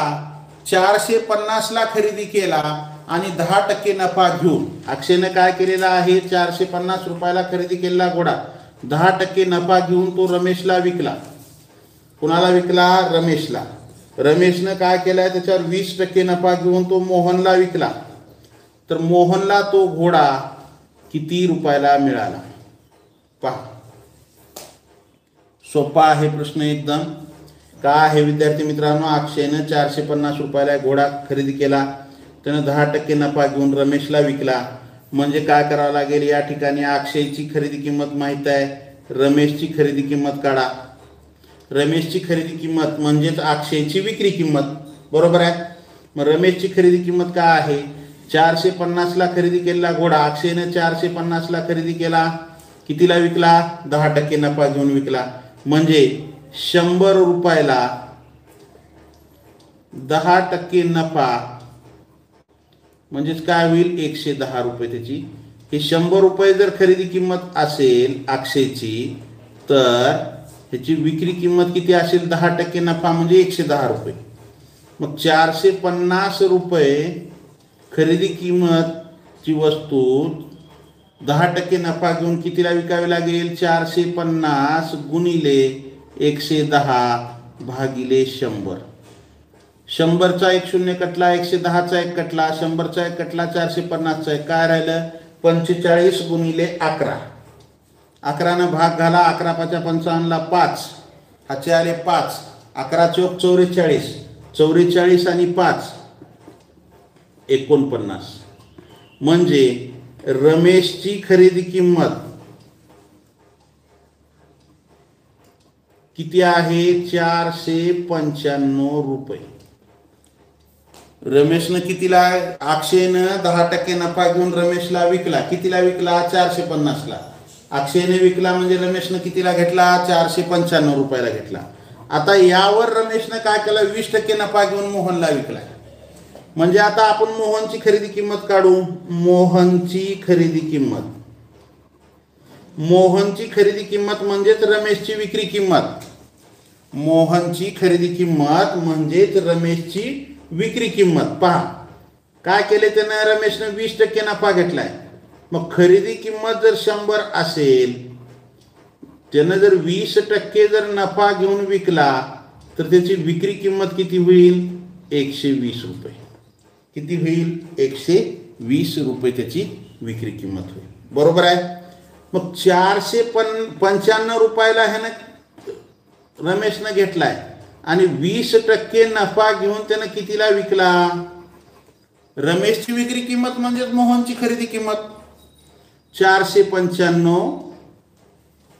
450ला खरेदी केला आणि 10% नफा घेऊन. अक्षयने काय केलेला आहे? 450 रुपयाला खरेदी केलेला घोडा 10% नफा घेऊन तो रमेशला विकला. कुणाला विकला? रमेशला. रमेशनं काय केलंय? त्याच्यावर 20% नफा घेऊन तो मोहनला विकला. तर मोहनला तो घोडा किती रुपयाला मिळाला? पहा, सोपा आहे प्रश्न एकदम. काय आहे विद्यार्थी मित्रांनो? अक्षयनं 450 रुपयाला घोडा खरेदी केला. त्यानं 10% नफा घेऊन रमेशला विकला. म्हणजे काय करावं लागेल? या ठिकाणी अक्षयची खरेदी किंमत माहीत आहे, रमेशची खरेदी किंमत काढा. रमेशची खरेदी किंमत म्हणजेच अक्षयची विक्री किंमत. बरोबर आहे. मग रमेशची खरेदी किंमत काय आहे? 450ला खरेदी केलेला घोडा अक्षयनं 450ला खरेदी केला. कितीला विकला? 10% नफा घेऊन विकला. म्हणजे 100 रुपयाला 10% नफा म्हणजेच काय होईल? 110 रुपये त्याची. हे 100 रुपये जर खरेदी किंमत असेल अक्षयची तर ह्याची विक्री किंमत किती असेल? 10% नफा म्हणजे 110 रुपये. मग 450 रुपये खरेदी किंमतची वस्तू 10% नफा घेऊन कितीला विकावी लागेल? 450 गुणिले 110 भागिले 100. 100चा एक शून्य कटला, 110चा एक कटला, 100चा एक कटला, 450चा एक. काय राहिलं? 45 गुणिले 11. 11 भाग घाला. 11 5 55ला 5. हाचे आले 5. 11 चौक 44. 44 आणि 5 49. म्हणजे रमेशची खरेदी किंमत किती आहे? 495 रुपये. रमेशनं कितीला? अक्षयनं 10% नफा घेऊन रमेशला विकला. कितीला विकला? 450ला. अक्षयने विकला म्हणजे रमेशनं कितीला घेतला? 495 रुपयाला घेतला. आता यावर रमेशनं काय केलं? 20% नफा घेऊन मोहनला विकला. म्हणजे आता आपण मोहनची खरेदी किंमत काढू. मोहनची खरेदी किंमत. मोहनची खरेदी किंमत म्हणजेच रमेशची विक्री किंमत. मोहनची खरेदी किंमत म्हणजेच रमेशची विक्री किंमत. पहा काय केले त्यानं? रमेशनं 20% नफा घेतलाय. मग खरेदी किंमत जर 100 असेल त्यानं जर 20% जर नफा घेऊन विकला तर त्याची विक्री किंमत किती होईल? 120 रुपये. किती होईल? 120 रुपये त्याची विक्री किंमत होईल. बरोबर आहे. मग 495 रुपयाला ह्यानं रमेशनं घेतलाय आणि 20% नफा घेऊन त्यानं कितीला विकला? रमेशची विक्री किंमत म्हणजेच मोहनची खरेदी किंमत. 495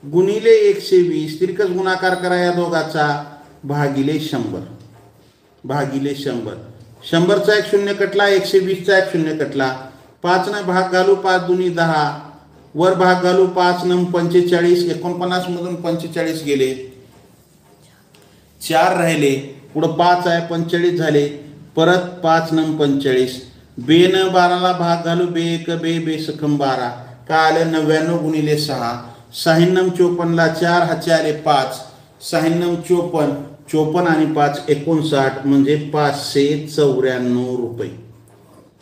गुणिले 120. तिरकस गुणाकार करा या दोघाचा. भागिले 100. भागिले 100. 100चा एक शून्य कटला, 120चा एक शून्य कटला. 5 न भाग घालू. 5 दुनी 10. वर भाग घालू. 5 न 45. 49 मधून 45 गेले. 4 राहिले, पुढं 5 आहे 45 झाले, परत 5 नम 45, बेनं 12ला भाग घालू, बे 1 बे बे सखम 12, काय आलं 99 गुणिले 6, 6 नम 54ला 4 हाचे आले 5, 6 नम 54, 54 आणि 5 59, म्हणजे 594 रुपये.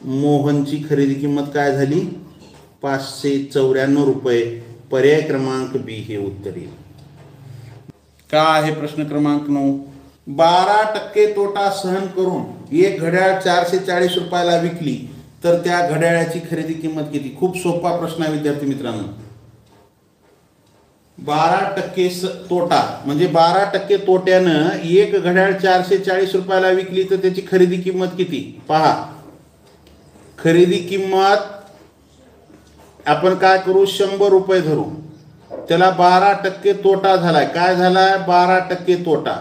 मोहनची खरेदी किंमत काय झाली 594 रुपये. पर्याय क्रमांक बी हे उत्तर येईल. का आहे प्रश्न क्रमांक 9. 12% तोटा सहन करून एक घड्याळ 440 रुपयाला विकली तर त्या घड्याळाची खरेदी किंमत किती. खूप सोपा प्रश्न आहे विद्यार्थी मित्रांनो. 12% तोटा म्हणजे 12% तोट्यानं एक घड्याळ 440 रुपयाला विकली तर त्याची खरेदी किंमत किती. पहा, खरेदी किंमत आपण काय करू 100 रुपये धरू, त्याला 12% तोटा झालाय. काय झालाय 12% तोटा.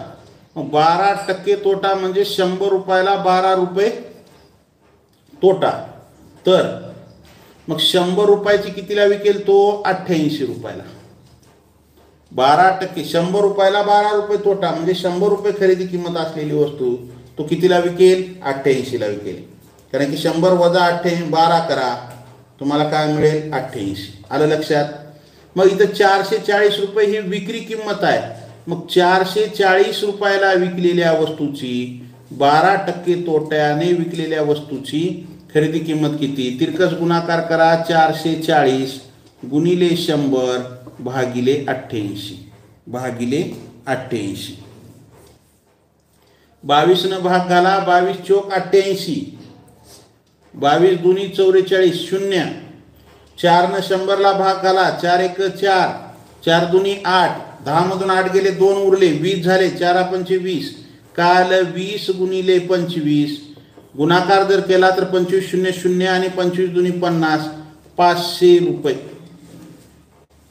12% तोटा म्हणजे 100 रुपयाला 12 रुपये तोटा. तर मग 100 रुपयाची कितीला विकेल तो 88 रुपयाला. 12% 100 रुपयाला 12 रुपये तोटा म्हणजे 100 रुपये खरेदी किंमत असलेली वस्तू तो कितीला विकेल 88ला विकेल. कारण की 100 वजा 88 12 करा, तुम्हाला काय मिळेल 88. आलं लक्षात. मग इथं 440 रुपये ही विक्री किंमत आहे. मग 440 रुपयाला विकलेल्या वस्तूची 12% तोट्याने विकलेल्या वस्तूची खरेदी किंमत किती. तिरकस गुणाकार करा. 440 गुणिले 100 भागिले 88 भागिले 88. 22 न भाग घाला. 22 चोक 88, 22 दुनी 44 0. 4 न 100ला भाग घाला. 4 1 4, 4 दुनी 8, 10 मधून 8 गेले 2 उरले 20 झाले. 4 पंचे 20, काय आलं 20 गुणिले 25. गुणाकार जर केला तर 25 0 0 आणि 25 दुनी 50, 500 रुपये.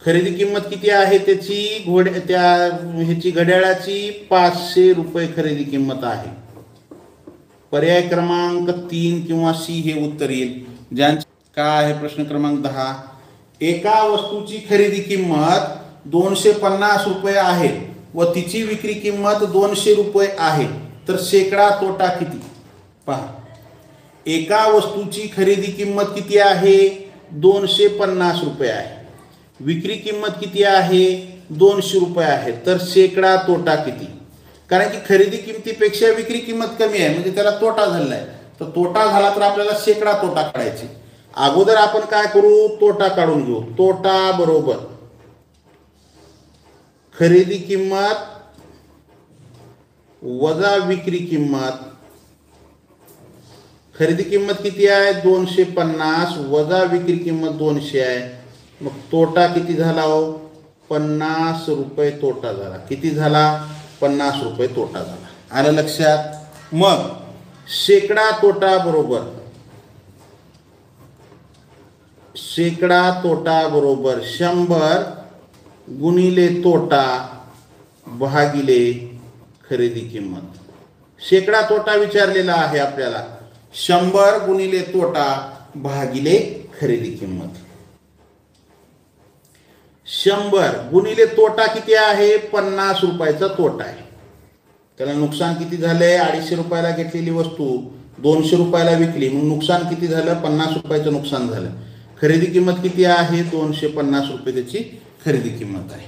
खरेदी किंमत किती आहे त्याची ह्याची घड्याळाची 500 रुपये खरेदी किंमत आहे. पर्याय क्रमांक 3 किंवा सी हे उत्तर येईल. ज्यांचे काय आहे प्रश्न क्रमांक 10. एका वस्तूची खरेदी किंमत 250 रुपये आहे व तिची विक्री किंमत 200 रुपये आहे तर शेकडा तोटा किती. पहा, एका वस्तूची खरेदी किंमत किती आहे 250 रुपये आहे, विक्री किंमत किती आहे 200 रुपये आहे, तर शेकडा तोटा किती. कारण की खरेदी किमतीपेक्षा विक्री किंमत कमी आहे म्हणजे त्याला तोटा झालेला आहे. तर तोटा झाला तर आपल्याला शेकडा तोटा काढायचे. अगोदर आपण काय करू तोटा काढून घेऊ. तोटा बरोबर खरेदी किंमत वजा विक्री किंमत. खरेदी किंमत किती आहे 250 वजा विक्री किंमत 200 आहे. मग तोटा किती झाला हो 50 रुपये तोटा झाला. किती झाला 50 रुपये तोटा झाला. आलं लक्षात. मग शेकडा तोटा बरोबर शेकडा तोटा बरोबर 100 गुणिले तोटा भागिले खरेदी किंमत. शेकडा तोटा विचारलेला आहे आपल्याला. 100 गुणिले तोटा भागिले खरेदी किंमत. 100 गुणिले तोटा किती आहे 50 रुपयाचा तोटा आहे. त्याला नुकसान किती झालंय 250 रुपयाला घेतलेली वस्तू 200 रुपयाला विकली मग नुकसान किती झालं 50 रुपयाचं नुकसान झालं. खरेदी किंमत किती आहे 250 रुपये त्याची खरेदी किंमत आहे.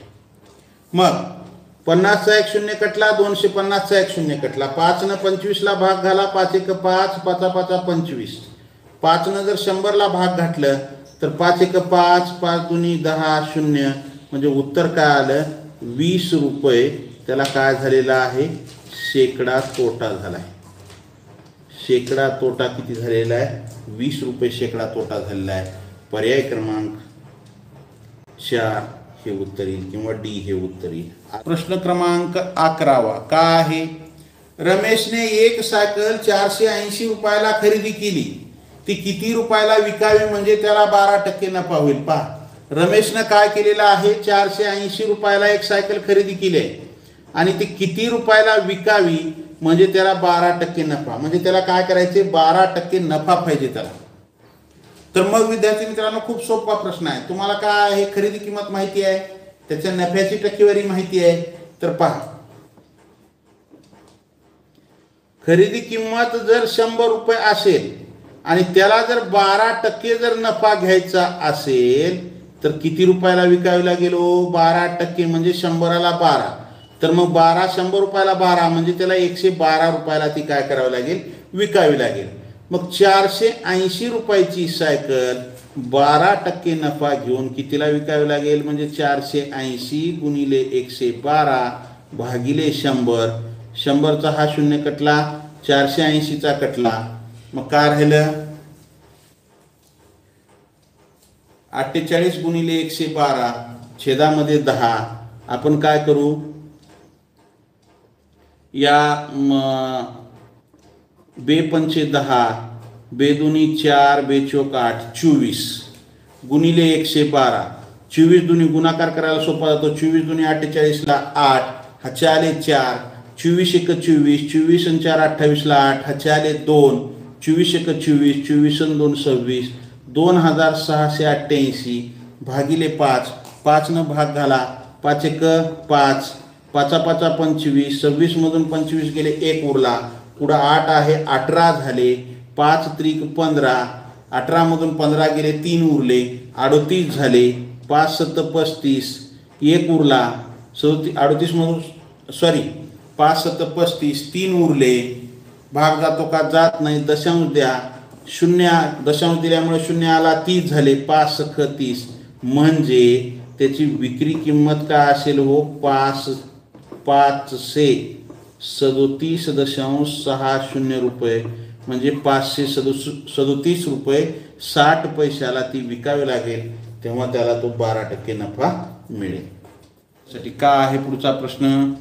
मग 50चा 1 शून्य कटला 250चा 1 शून्य कटला. 5 न 25ला भाग घाला. 5 1 5, 5 5 25. 5 न जर 100ला भाग घातलं तर 5 1 5, 5 दुनी 10 0 म्हणजे उत्तर काय आलं 20 रुपये. त्याला काय झालेला आहे शेकडा तोटा झालाय. शेकडा तोटा किती झालेला आहे 20 रुपये शेकडा तोटा झालेला आहे. पर्याय क्रमांक 4 हे उत्तर येईल किंवा डी हे उत्तर येईल. प्रश्न क्रमांक 11 काय आहे. रमेशने एक सायकल 480 रुपयाला खरेदी केली. ती किती रुपयाला विकावी म्हणजे त्याला 12% नफा होईल. पहा, रमेशनं काय केलेलं आहे 480 रुपयाला एक सायकल खरेदी केली आहे आणि ती किती रुपयाला विकावी म्हणजे त्याला 12% नफा. म्हणजे त्याला काय करायचे 12% नफा पाहिजे त्याला. तर मग विद्यार्थी मित्रांनो खूप सोपा प्रश्न आहे. तुम्हाला काय आहे खरेदी किंमत माहिती आहे, त्याच्या नफ्याची टक्केवारी माहिती आहे. तर पहा खरेदी किंमत जर 100 रुपये असेल आणि त्याला जर 12% जर नफा घ्यायचा असेल तर किती रुपयाला विकावी लागेल? 12% म्हणजे 100ला 12, तर मग 100 रुपयाला 12 म्हणजे त्याला 112 रुपयाला ती काय करावी लागेल? विकावी लागेल. मग 480 रुपयाची सायकल 12% नफा घेऊन कितीला विकावी लागेल? म्हणजे 480 गुणिले 112 भागिले 100. 100चा हा शून्य कटला, 480चा कटला, मग काय राहिलं? 48 गुणिले 112 छेदामध्ये 10. आपण काय करू? या बे पंचे 10, बे दुनी 4, बे चौक 8, 24 गुणिले 112. 24 दुनी गुणाकार करायला सोपा जातो. 24 दुनी 48ला 8, हाचे आले 4. 24 एक 24, 24 आणि 4 28ला 8, हाचे आले 2. 24 एक 24, 24 आणि 2 26, 2688 भागिले 5. 5 न भाग घाला, 5 एक 5, 5 5 25, 26 मधून 25 गेले, 1 उरला, पुढं 8 आहे, 18 झाले. 5 त्रिक 15, 18 मधून 15 गेले, 3 उरले, 38 झाले. 5 7 35, 1 उरला, 38 मधून 5 7 35, 3 उरले. भाग जातो का? जात नाही. दशांश द्या, शून्य दशांश दिल्यामुळे शून्य आला, 30 झाले. 5 सख 30 म्हणजे त्याची विक्री किंमत काय असेल? 537.60 रुपये, म्हणजे 537 रुपये 60 पैशाला ती विकावी लागेल. तेव्हा त्याला तो 12% नफा मिळेल. साठी काय आहे पुढचा प्रश्न?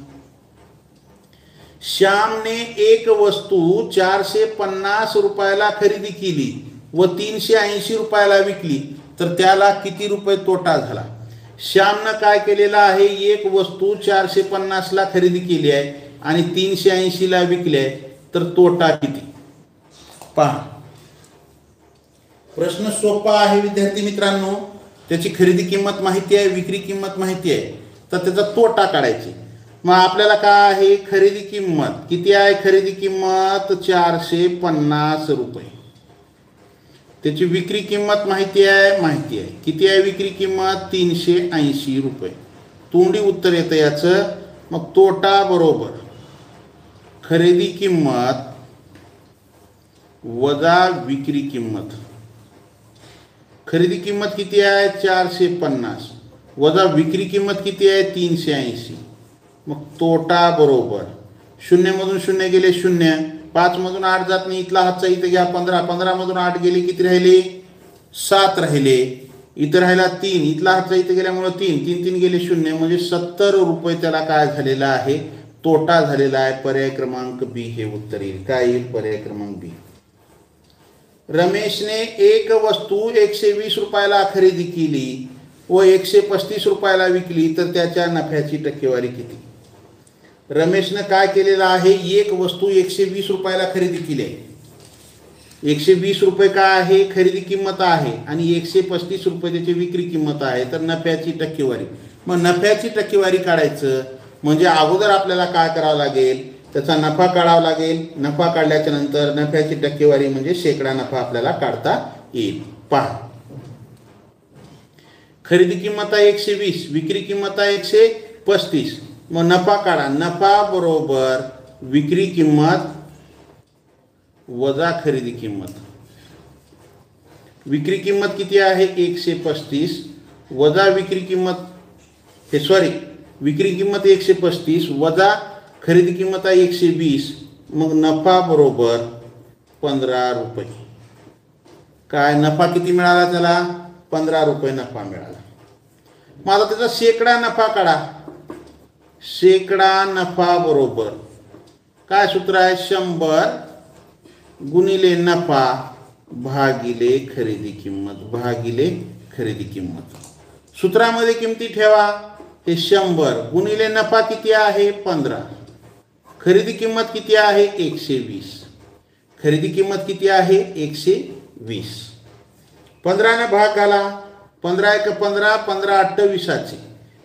श्यामने एक वस्तू 450 रुपयाला खरेदी केली व 380 रुपयाला विकली, तर त्याला किती रुपये तोटा झाला? श्यामनं काय केलेलं आहे? एक वस्तू 450ला खरेदी केली आहे आणि 380ला विकली आहे, तर तोटा किती? पहा, प्रश्न सोपा आहे विद्यार्थी मित्रांनो. त्याची खरेदी किंमत माहिती आहे, विक्री किंमत माहिती आहे, तर त्याचा तोटा काढायची. मग आपल्याला काय आहे? खरेदी किंमत किती आहे? खरेदी किंमत 450 रुपये. त्याची विक्री किंमत माहिती आहे. किती आहे विक्री किंमत? 380 रुपये. तोंडी उत्तर येतं याचं. मग तोटा बरोबर खरेदी किंमत वजा विक्री किंमत. खरेदी किंमत किती आहे? 450 वजा विक्री किंमत किती आहे? 380. मग तोटा बरोबर 0 मधून 0 गेले 0, 5 मधून 8 जात नाही, इथला हातचा इथे घ्या 15, 15 मधून 8 गेले, किती राहिले? 7 राहिले. इथं राहिला 3, इथला हातचा इथे गेल्यामुळे 3, 3 3 गेले 0, म्हणजे 70 रुपये त्याला काय झालेला आहे? तोटा झालेला आहे. पर्याय क्रमांक बी हे उत्तर येईल. काय येईल? पर्याय क्रमांक बी. रमेशने एक वस्तू 120 रुपयाला खरेदी केली व 135 रुपयाला विकली, तर त्याच्या नफ्याची टक्केवारी किती? रमेशनं काय केलेलं आहे? एक वस्तू 120 रुपयाला खरेदी केली आहे. 120 रुपये काय आहे? खरेदी किंमत आहे आणि 135 रुपये त्याची विक्री किंमत आहे, तर नफ्याची टक्केवारी. मग नफ्याची टक्केवारी काढायचं म्हणजे अगोदर आपल्याला काय करावं लागेल? त्याचा नफा काढावा लागेल. नफा काढल्याच्या नंतर नफ्याची टक्केवारी म्हणजे शेकडा नफा आपल्याला काढता येईल. पहा, खरेदी किंमत आहे 120, विक्री किंमत आहे 135. मग नफा काढा. नफा बरोबर विक्री किंमत वजा खरेदी किंमत. विक्री किंमत किती आहे? 135 वजा विक्री किंमत, विक्री किंमत 135 वजा खरेदी किंमत आहे 120. मग नफा बरोबर 15 रुपये. काय नफा किती मिळाला त्याला? 15 रुपये नफा मिळाला. मग आता त्याचा शेकडा नफा काढा. शेकडा नफा बरोबर काय सूत्र आहे? 100 गुणिले नफा भागिले खरेदी किंमत. सूत्रामध्ये किमती ठेवा. हे 100 गुणिले नफा किती आहे? 15. खरेदी किंमत किती आहे? 120. खरेदी किंमत किती आहे? 120. 15 ने भाग घाला. 15 एक 15, 15 28.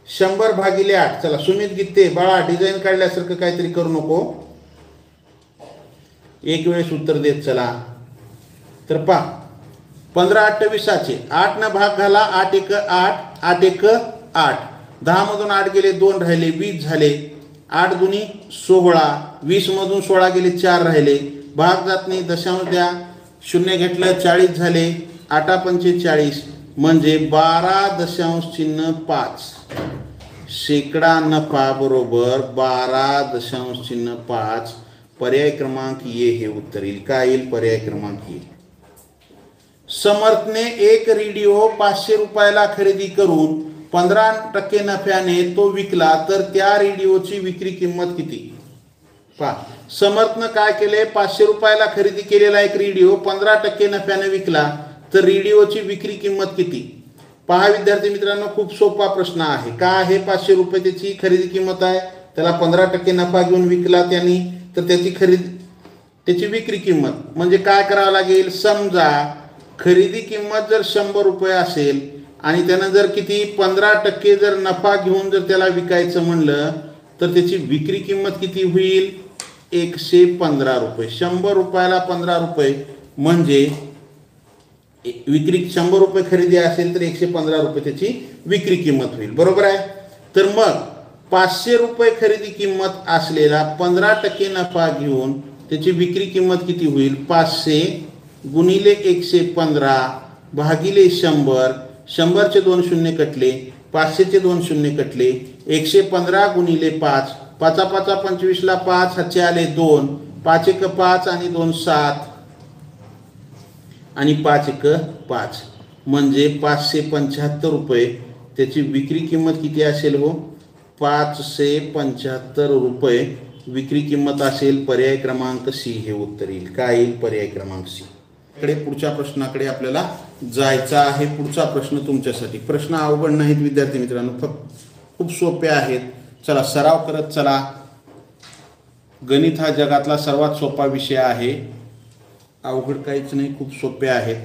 100 भागिले 8. चला सुमित गीते बाळा, डिझाईन काढल्यासारखं काहीतरी करू नको. एक वेळेस उत्तर देत चला. तर पहा 15/28 8 न भाग घाला. 8 1 8, 8 1 8. 10 मधून 8 गेले 2 राहिले 20 झाले. 8 दुनी 16. 20 मधून 16 गेले 4 राहिले. भाग जात नाही, दशांश द्या. 0 घेतलं 40 झाले. 8 पंचे 40 म्हणजे 12.5. शेकडा नफा बरोबर 12.5. पर्याय क्रमांक ए हे उत्तर येईल. काय येईल? पर्याय क्रमांक ए. समर्थने एक रेडिओ 500 रुपयाला खरेदी करून 15% नफ्याने तो विकला तर त्या रेडिओची विक्री किंमत किती? पहा, समर्थनं काय केले? 500 रुपयाला खरेदी केलेला एक रेडिओ 15% नफ्याने विकला तर रेडिओची विक्री किंमत किती? पहा विद्यार्थी मित्रांनो, खूप सोपा प्रश्न आहे. काय आहे? 500 रुपये त्याची खरेदी किंमत आहे. त्याला 15% नफा घेऊन विकला त्यांनी, तर त्याची विक्री किंमत म्हणजे काय करावं लागेल? समजा खरेदी किंमत जर 100 रुपये असेल आणि त्यानं जर किती 15% जर नफा घेऊन जर त्याला विकायचं म्हणलं तर त्याची विक्री किंमत किती होईल? 115 रुपये. 100 रुपयाला 15 रुपये म्हणजे विक्री 100 रुपये खरेदी असेल तर 115 रुपये त्याची विक्री किंमत होईल. बरोबर आहे. तर मग 500 रुपये खरेदी किंमत असलेला 15% नफा घेऊन त्याची विक्री किंमत किती होईल? 500 गुणिले 115 भागिले 100. 100चे 2 शून्य कटले, 500चे 2 शून्य कटले. 115 गुणिले 5. 5 5 25ला 5 हातचे आले 2. 5 1 5 आणि 2 7 आणि 5 1 5 म्हणजे 575 रुपये त्याची विक्री किंमत किती असेल हो? 575 रुपये विक्री किंमत असेल. पर्याय क्रमांक सी हे उत्तर येईल. काय येईल? पर्याय क्रमांक सी. कडे पुढच्या प्रश्नाकडे आपल्याला जायचं आहे. पुढचा प्रश्न तुमच्यासाठी. प्रश्न अवघड नाहीत विद्यार्थी मित्रांनो, फक्त खूप सोपे आहेत. चला सराव करत चला. गणित हा जगातला सर्वात सोपा विषय आहे. अवघड काहीच नाही, खूप सोपे आहेत.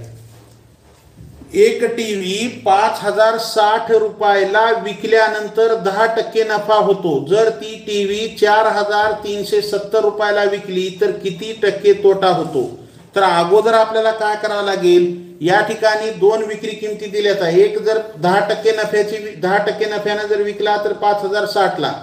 एक टीव्ही 5060 रुपयाला विकल्यानंतर 10% नफा होतो. जर ती टीव्ही 4370 रुपयाला विकली तर किती टक्के तोटा होतो? तर अगोदर आपल्याला काय करावं लागेल? या ठिकाणी 2 विक्री किमती दिल्यात आहे. एक जर 10% नफ्याने जर विकला तर 5060ला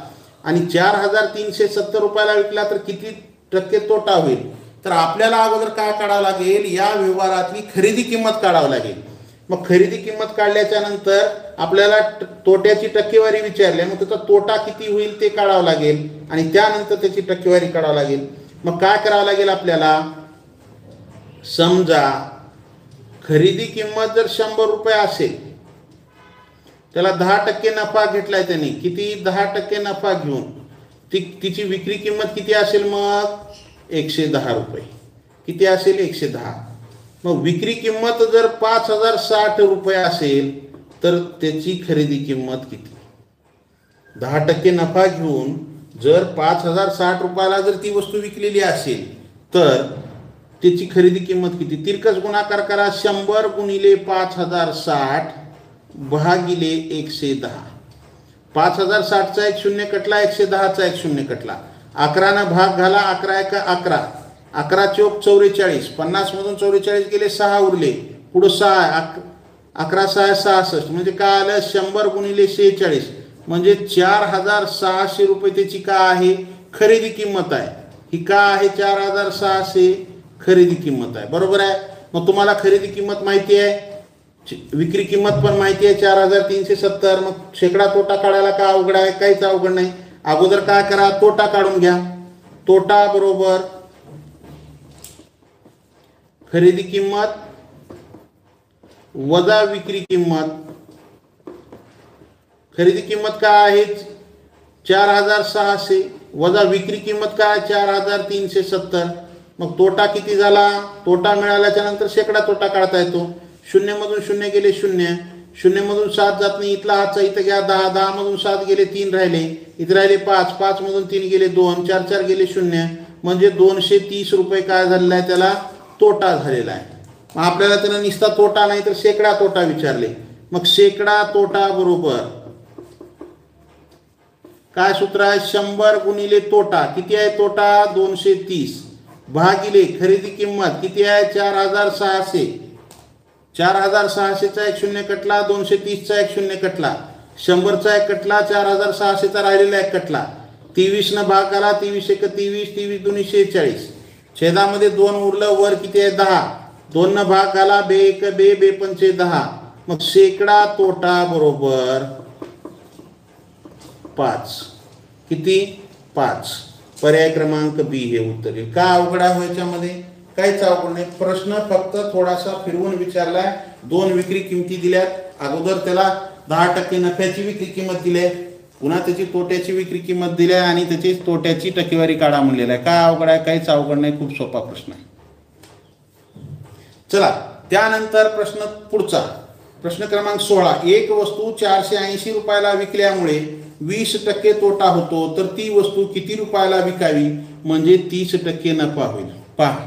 आणि 4370 रुपयाला विकला तर किती टक्के तोटा होईल? तर आपल्याला अगोदर काय काढावं लागेल? या व्यवहारातली खरेदी किंमत काढावं लागेल. मग खरेदी किंमत काढल्याच्या नंतर आपल्याला तोट्याची टक्केवारी विचारली, मग त्याचा तोटा किती होईल ते काढावं लागेल आणि त्यानंतर त्याची टक्केवारी काढावं लागेल. मग काय करावं लागेल आपल्याला? समजा खरेदी किंमत जर 100 रुपये असेल, त्याला 10% नफा घेतलाय त्याने. किती? 10% नफा घेऊन तिची विक्री किंमत किती असेल? मग 110 रुपये. किती असेल? 110. मग विक्री किंमत जर 5060 रुपये असेल तर त्याची खरेदी किंमत किती? 10% नफा घेऊन जर 5060 रुपयाला जर ती वस्तू विकलेली असेल तर त्याची खरेदी किंमत किती? तिरकस गुणाकार करा. 100 गुणिले 5060 भागिले 110. 5060चा एक शून्य कटला, 110चा एक शून्य कटला. 11 भाग घाला. 11 1 11. 11 चौक 44. 50 मधून 44 गेले, 6 उरले. पुढे 6. 11 6 66 म्हणजे काय आलं? 100 गुणिले 46 म्हणजे 4600 रुपये त्याची काय आहे? खरेदी किंमत आहे. ही काय आहे? 4600 खरेदी किंमत आहे. बरोबर आहे. मग तुम्हाला खरेदी किंमत माहिती आहे, विक्री किंमत पण माहिती आहे 4370. मग शेकडा तोटा काढायला काय अवघड आहे? काहीच अवघड नाही. अगोदर काय करा? तोटा काढून घ्या. तोटा बरोबर खरेदी किंमत वजा विक्री किंमत. खरेदी किंमत काय आहे? 4600 वजा विक्री किंमत काय? 4370. मग तोटा किती झाला? तोटा मिळाल्याच्या नंतर शेकडा तोटा काढता येतो. 0 मधून 0 गेले 0. 0 मधून 7 जात नाही. इथला हातचा इथं घ्या. 10. 10 मधून 7 गेले 3 राहिले. इथे राहिले 5. 5 मधून 3 गेले 2. 4 4 गेले 0 म्हणजे 230 रुपये काय झालेला आहे? त्याला तोटा झालेला आहे. मग आपल्याला त्यानं निस्ता तोटा नाही तर शेकडा तोटा विचारले. मग शेकडा तोटा बरोबर काय सूत्र आहे? 100 गुणिले तोटा. किती आहे तोटा? 230 भागिले खरेदी किंमत किती आहे 4600. 4600चा एक शून्य कटला, 230चा एक शून्य कटला, 100चा एक कटला, 4600चा राहिलेला एक कटला, 23 न भाग आला, 23 एक 23, 23 दुनी 46, छेदामध्ये 2 उरलं, वर किती आहे 10, 2 न भाग आला, बे एक बे, बे पंचे 10, मग शेकडा तोटा बरोबर 5. किती 5. पर्याय क्रमांक बी हे उत्तर येईल. का अवघड आहे ह्याच्यामध्ये? काहीच अवघड नाही. प्रश्न फक्त थोडासा फिरवून विचारलाय. 2 विक्री किमती दिल्यात. अगोदर त्याला 10% नफ्याची विक्री किंमत दिली आहे, पुन्हा त्याची तोट्याची विक्री किंमत दिली आहे आणि त्याची तोट्याची टक्केवारी काढा म्हणलेला आहे. का अवघड आहे? काहीच अवघड नाही, खूप सोपा प्रश्न आहे. चला त्यानंतर प्रश्न पुढचा, प्रश्न क्रमांक 16. एक वस्तू 480 रुपयाला विकल्यामुळे 20% तोटा होतो, तर ती वस्तू किती रुपयाला विकावी म्हणजे 30% नफा होईल? पहा,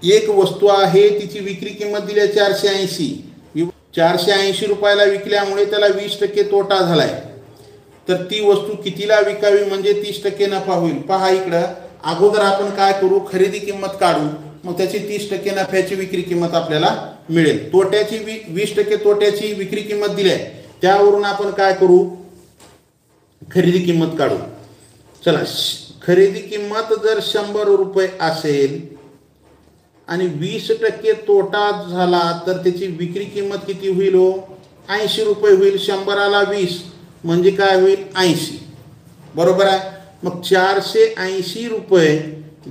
एक वस्तू आहे, तिची विक्री किंमत दिली आहे 480. 480 रुपयाला विकल्यामुळे त्याला 20% तोटा झालाय, तर ती वस्तू कितीला विकावी म्हणजे 30% नफा होईल? पहा इकडं, अगोदर आपण काय करू, खरेदी किंमत काढू, मग त्याची 30% नफ्याची विक्री किंमत आपल्याला मिळेल. तोट्याची 20% तोट्याची विक्री किंमत दिली आहे, त्यावरून आपण काय करू, खरेदी किंमत काढू. चला, खरेदी किंमत जर 100 रुपये असेल आणि 20% तोटा झाला तर त्याची विक्री किंमत किती होईल हो? 80 रुपये होईल. 100ला 20 म्हणजे काय होईल? 80. बरोबर आहे. मग 480 रुपये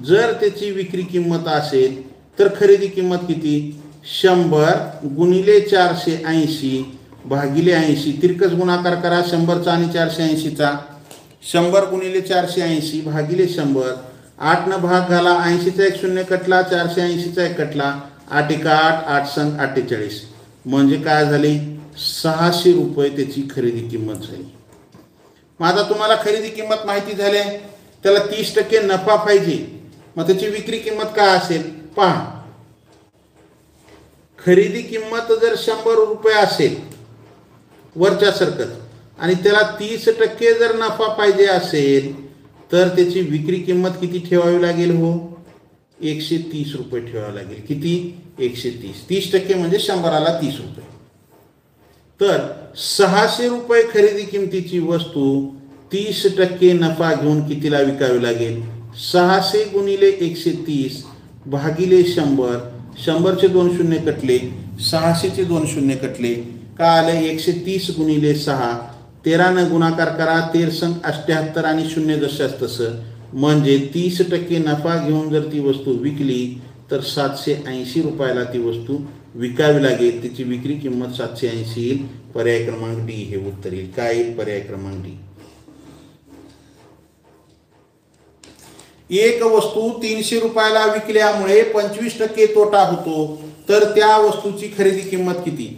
जर त्याची विक्री किंमत असेल तर खरेदी किंमत किती? 100 गुणिले 480 भागिले 80. तिरकस गुणाकार करा 100चा आणि 480चा. 100 गुणिले 480 भागिले 100. 8 न भाग झाला, 80चा एक शून्य कटला, 480चा एक कटला, 8 एका 8, 8 संग 48, म्हणजे काय झाली? 600 रुपये त्याची खरेदी किंमत झाली. मग आता तुम्हाला खरेदी किंमत माहिती झाली, त्याला 30% नफा पाहिजे, मग त्याची विक्री किंमत काय असेल? पहा, खरेदी किंमत जर 100 रुपये असेल वरच्या सरकत आणि त्याला 30% जर नफा पाहिजे असेल तर त्याची विक्री किंमत किती ठेवावी लागेल हो? 130 रुपये ठेवावी लागेल. किती? 130. 30% म्हणजे 100ला 30 रुपये. तर 600 रुपये खरेदी किमतीची वस्तू 30% नफा घेऊन कितीला विकावी लागेल? 600 गुणिले 130 भागिले 100. 100चे 2 शून्य कटले, 600चे 2 शून्य कटले, का आलं? 130 गुणिले 6. 13 न गुणाकार करा, 13 संग 78 आणि 0 जशास तसं, म्हणजे 30% नफा घेऊन जर ती वस्तू विकली तर 780 रुपयाला ती वस्तू विकावी लागेल. त्याची विक्री किंमत 780 येईल. पर्याय क्रमांक डी हे उत्तर येईल. काय येईल? पर्याय क्रमांक डी. एक वस्तू 300 रुपयाला विकल्यामुळे 25% तोटा होतो, तर त्या वस्तूची खरेदी किंमत किती?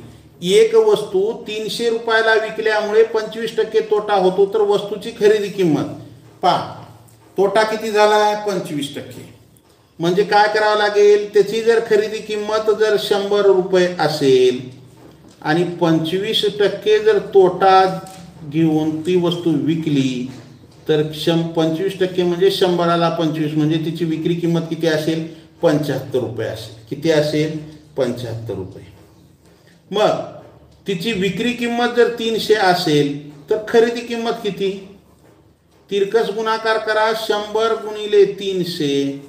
एक वस्तू 300 रुपयाला विकल्यामुळे 25% तोटा होतो, तर वस्तूची खरेदी किंमत पहा, तोटा किती झाला आहे? 25%. म्हणजे काय करावं लागेल? त्याची जर खरेदी किंमत जर 100 रुपये असेल आणि 25% जर तोटा घेऊन ती वस्तू विकली तर 25% म्हणजे 100ला 25 म्हणजे तिची विक्री किंमत किती असेल? 75 रुपये असेल. किती असेल? 75 रुपये. मग तिची विक्री किंमत जर 300 असेल तर खरेदी किंमत किती? तिरकस गुणाकार करा, 100 गुणिले 300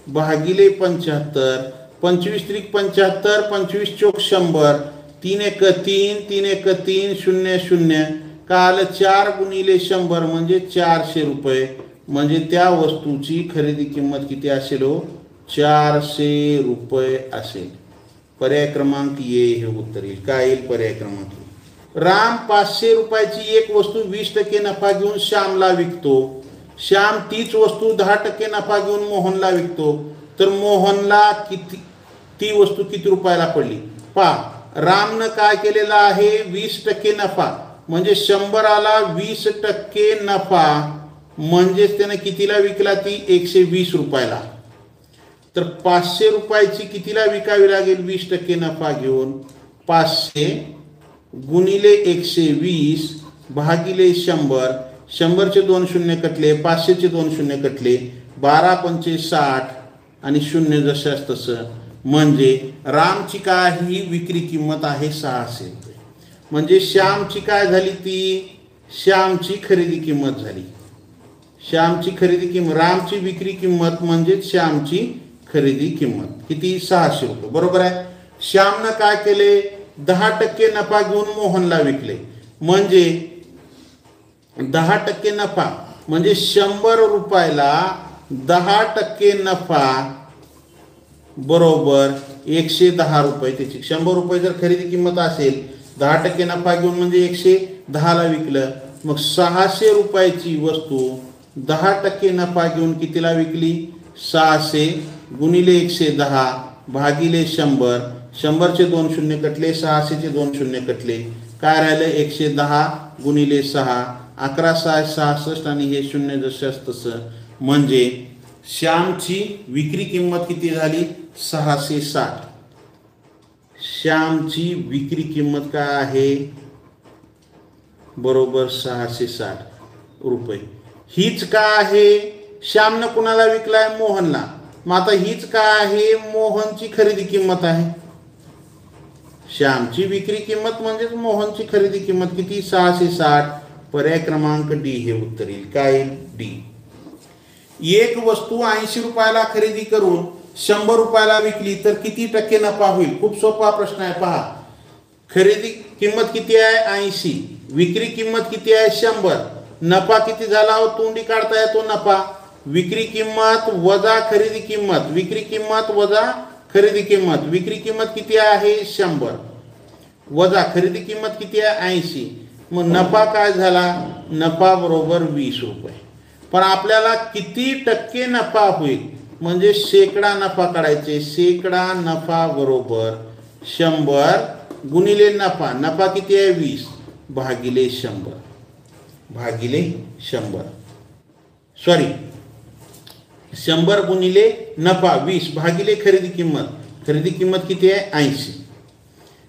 भागिले 75. 25 त्रिक 75, 25 चौक 100, 3 एक 3, 3 एक 3, 0 0, का आलं? 4 गुणिले 100 म्हणजे 400 रुपये. म्हणजे त्या वस्तूची खरेदी किंमत किती असेल हो? 400 रुपये असेल. पर्याय क्रमांक ए हे उत्तर येईल. काय येईल? पर्याय क्रमांक ए. राम 500 रुपयाची एक वस्तू 20% नफा घेऊन श्यामला विकतो. श्याम तीच वस्तू 10% नफा घेऊन मोहनला विकतो, तर मोहनला किती ती वस्तू किती रुपयाला पडली? पहा, रामनं काय केलेला आहे? 20% नफा म्हणजे 100ला 20% नफा म्हणजेच त्याने कितीला विकला? ती 120 रुपयाला. तर 500 रुपयाची कितीला विकावी लागेल? 20% नफा घेऊन. 500 गुणिले 120 भागिले 100. 100चे 2 शून्य कटले, 500चे 2 शून्य कटले, 12 पंचे 60 आणि 0 जशास तसं. म्हणजे रामची काय ही विक्री किंमत आहे 600 रुपये. म्हणजे श्यामची काय झाली ती श्यामची खरेदी किंमत झाली. श्यामची खरेदी किंमत रामची विक्री किंमत म्हणजे श्यामची खरेदी किंमत किती 600 रुपये. बरोबर आहे. श्यामनं काय केले 10% नफा घेऊन मोहनला विकले. म्हणजे 10% नफा म्हणजे 100 रुपयाला 10% नफा बरोबर 110 रुपये. त्याची 100 रुपये जर खरेदी किंमत असेल 10% नफा घेऊन म्हणजे 110ला विकलं. मग 600 रुपयाची वस्तू 10% नफा घेऊन कितीला विकली 600 गुणिले 110 भागिले 100. 100चे 2 शून्य कटले 600चे 2 शून्य कटले. काय राहिलं 110 गुणिले 6 11 6 66 आणि हे 0 जशास तसं. म्हणजे श्यामची विक्री किंमत किती झाली 660. श्यामची विक्री किंमत काय आहे बरोबर 660 रुपये. हीच काय आहे श्यामनं कुणाला विकलाय मोहनला. मग आता हीच काय आहे मोहनची खरेदी किंमत आहे. श्यामची विक्री किंमत म्हणजेच मोहनची खरेदी किंमत किती 660. पर्याय क्रमांक डी हे उत्तर येईल. काय डी. एक वस्तू 80 रुपयाला खरेदी करून 100 रुपयाला विकली तर किती टक्के नफा होईल. खूप सोपा प्रश्न आहे. पहा खरेदी किंमत किती आहे 80 विक्री किंमत किती आहे 100 नफा किती झाला हो तोंडी काढता येतो नफा. विक्री किंमत वजा खरेदी किंमत विक्री किंमत वजा खरेदी किंमत विक्री किंमत किती आहे 100 वजा खरेदी किंमत किती आहे 80. मग नफा काय झाला नफा बरोबर 20 रुपये. पण आपल्याला किती टक्के नफा होईल म्हणजे शेकडा नफा काढायचे. शेकडा नफा बरोबर 100 गुणिले नफा. नफा किती आहे 20 भागिले 100 भागिले 100 सॉरी 100 गुणिले नफा 20 भागिले खरेदी किंमत. खरेदी किंमत किती आहे 80.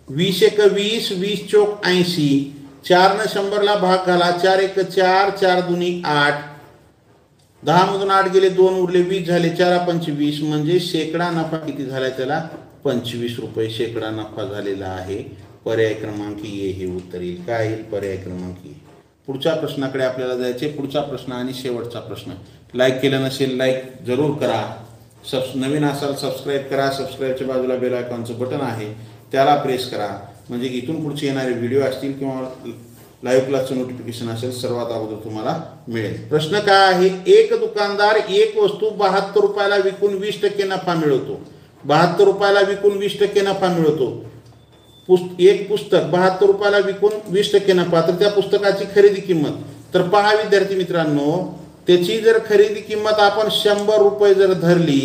20 एक 20 20 चौक 80. 4 ने 100ला भाग घाला. 4 एक 4 4 दुनी 8. 10 मधून 8 गेले 2 उरले 20 झाले. 4 25 म्हणजे शेकडा नफा किती झाला त्याला 25 रुपये शेकडा नफा झालेला आहे. पर्याय क्रमांक ए हे उत्तर येईल. काय येईल पर्याय क्रमांक ए. पुढच्या प्रश्नाकडे आपल्याला जायचे. पुढचा प्रश्न आणि शेवटचा प्रश्न. लाईक केलं नसेल लाईक जरूर करा. नवीन असाल सबस्क्राईब करा. सबस्क्राईबच्या बाजूला बेल आयकॉनचं बटन आहे त्याला प्रेस करा. म्हणजे इथून पुढचे येणारे व्हिडिओ असतील किंवा लाईव्ह क्लासचं नोटिफिकेशन असेल सर्वात अगोदर तुम्हाला मिळेल. प्रश्न काय आहे एक दुकानदार एक वस्तू 72 रुपयाला विकून 20% नफा मिळवतो. 72 रुपयाला विकून 20% नफा मिळवतो. एक पुस्तक 72 रुपयाला विकून 20% नफा. तर त्या पुस्तकाची खरेदी किंमत तर पहा विद्यार्थी मित्रांनो त्याची जर खरेदी किंमत आपण 100 रुपये जर धरली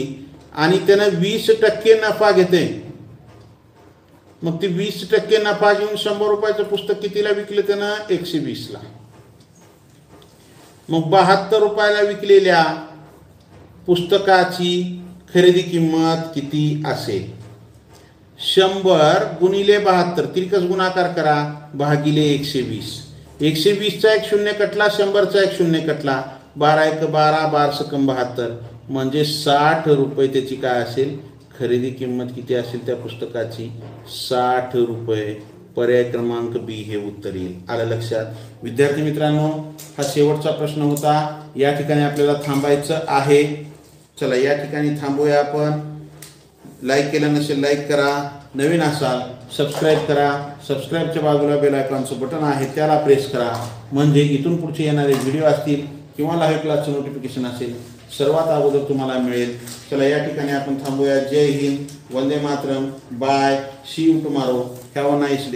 आणि त्यानं 20% नफा घेते मग ती 20% नफा घेऊन 100 रुपयाचं पुस्तक कितीला विकले त्यानं 120ला. मग 72 रुपयाला विकलेल्या पुस्तकाची खरेदी किंमत किती असेल 100 गुणिले 72 तिरकस गुणाकार करा भागिले 120. 120चा एक शून्य कटला 100चा एक शून्य कटला 12 एक 12 12 सकम 72 म्हणजे 60 रुपये त्याची काय असेल खरेदी किंमत किती असेल त्या पुस्तकाची 60 रुपये. पर्याय क्रमांक बी हे उत्तर येईल. आलं लक्षात. विद्यार्थी मित्रांनो हा शेवटचा प्रश्न होता. या ठिकाणी आपल्याला थांबायचं आहे. चला या ठिकाणी थांबूया आपण. लाईक केलं नसेल लाईक करा. नवीन असाल सबस्क्राईब करा. सबस्क्राईबच्या बाजूला बेल आयकॉनचं बटन आहे त्याला प्रेस करा. म्हणजे इथून पुढचे येणारे व्हिडिओ असतील किंवा लाईव्ह क्लासचं नोटिफिकेशन असेल सर्वात अगोदर तुम्हाला मिळेल. चला या ठिकाणी आपण थांबूया. जय हिंद. वंदे मातरम. Bye. See you tomorrow. Have a nice day.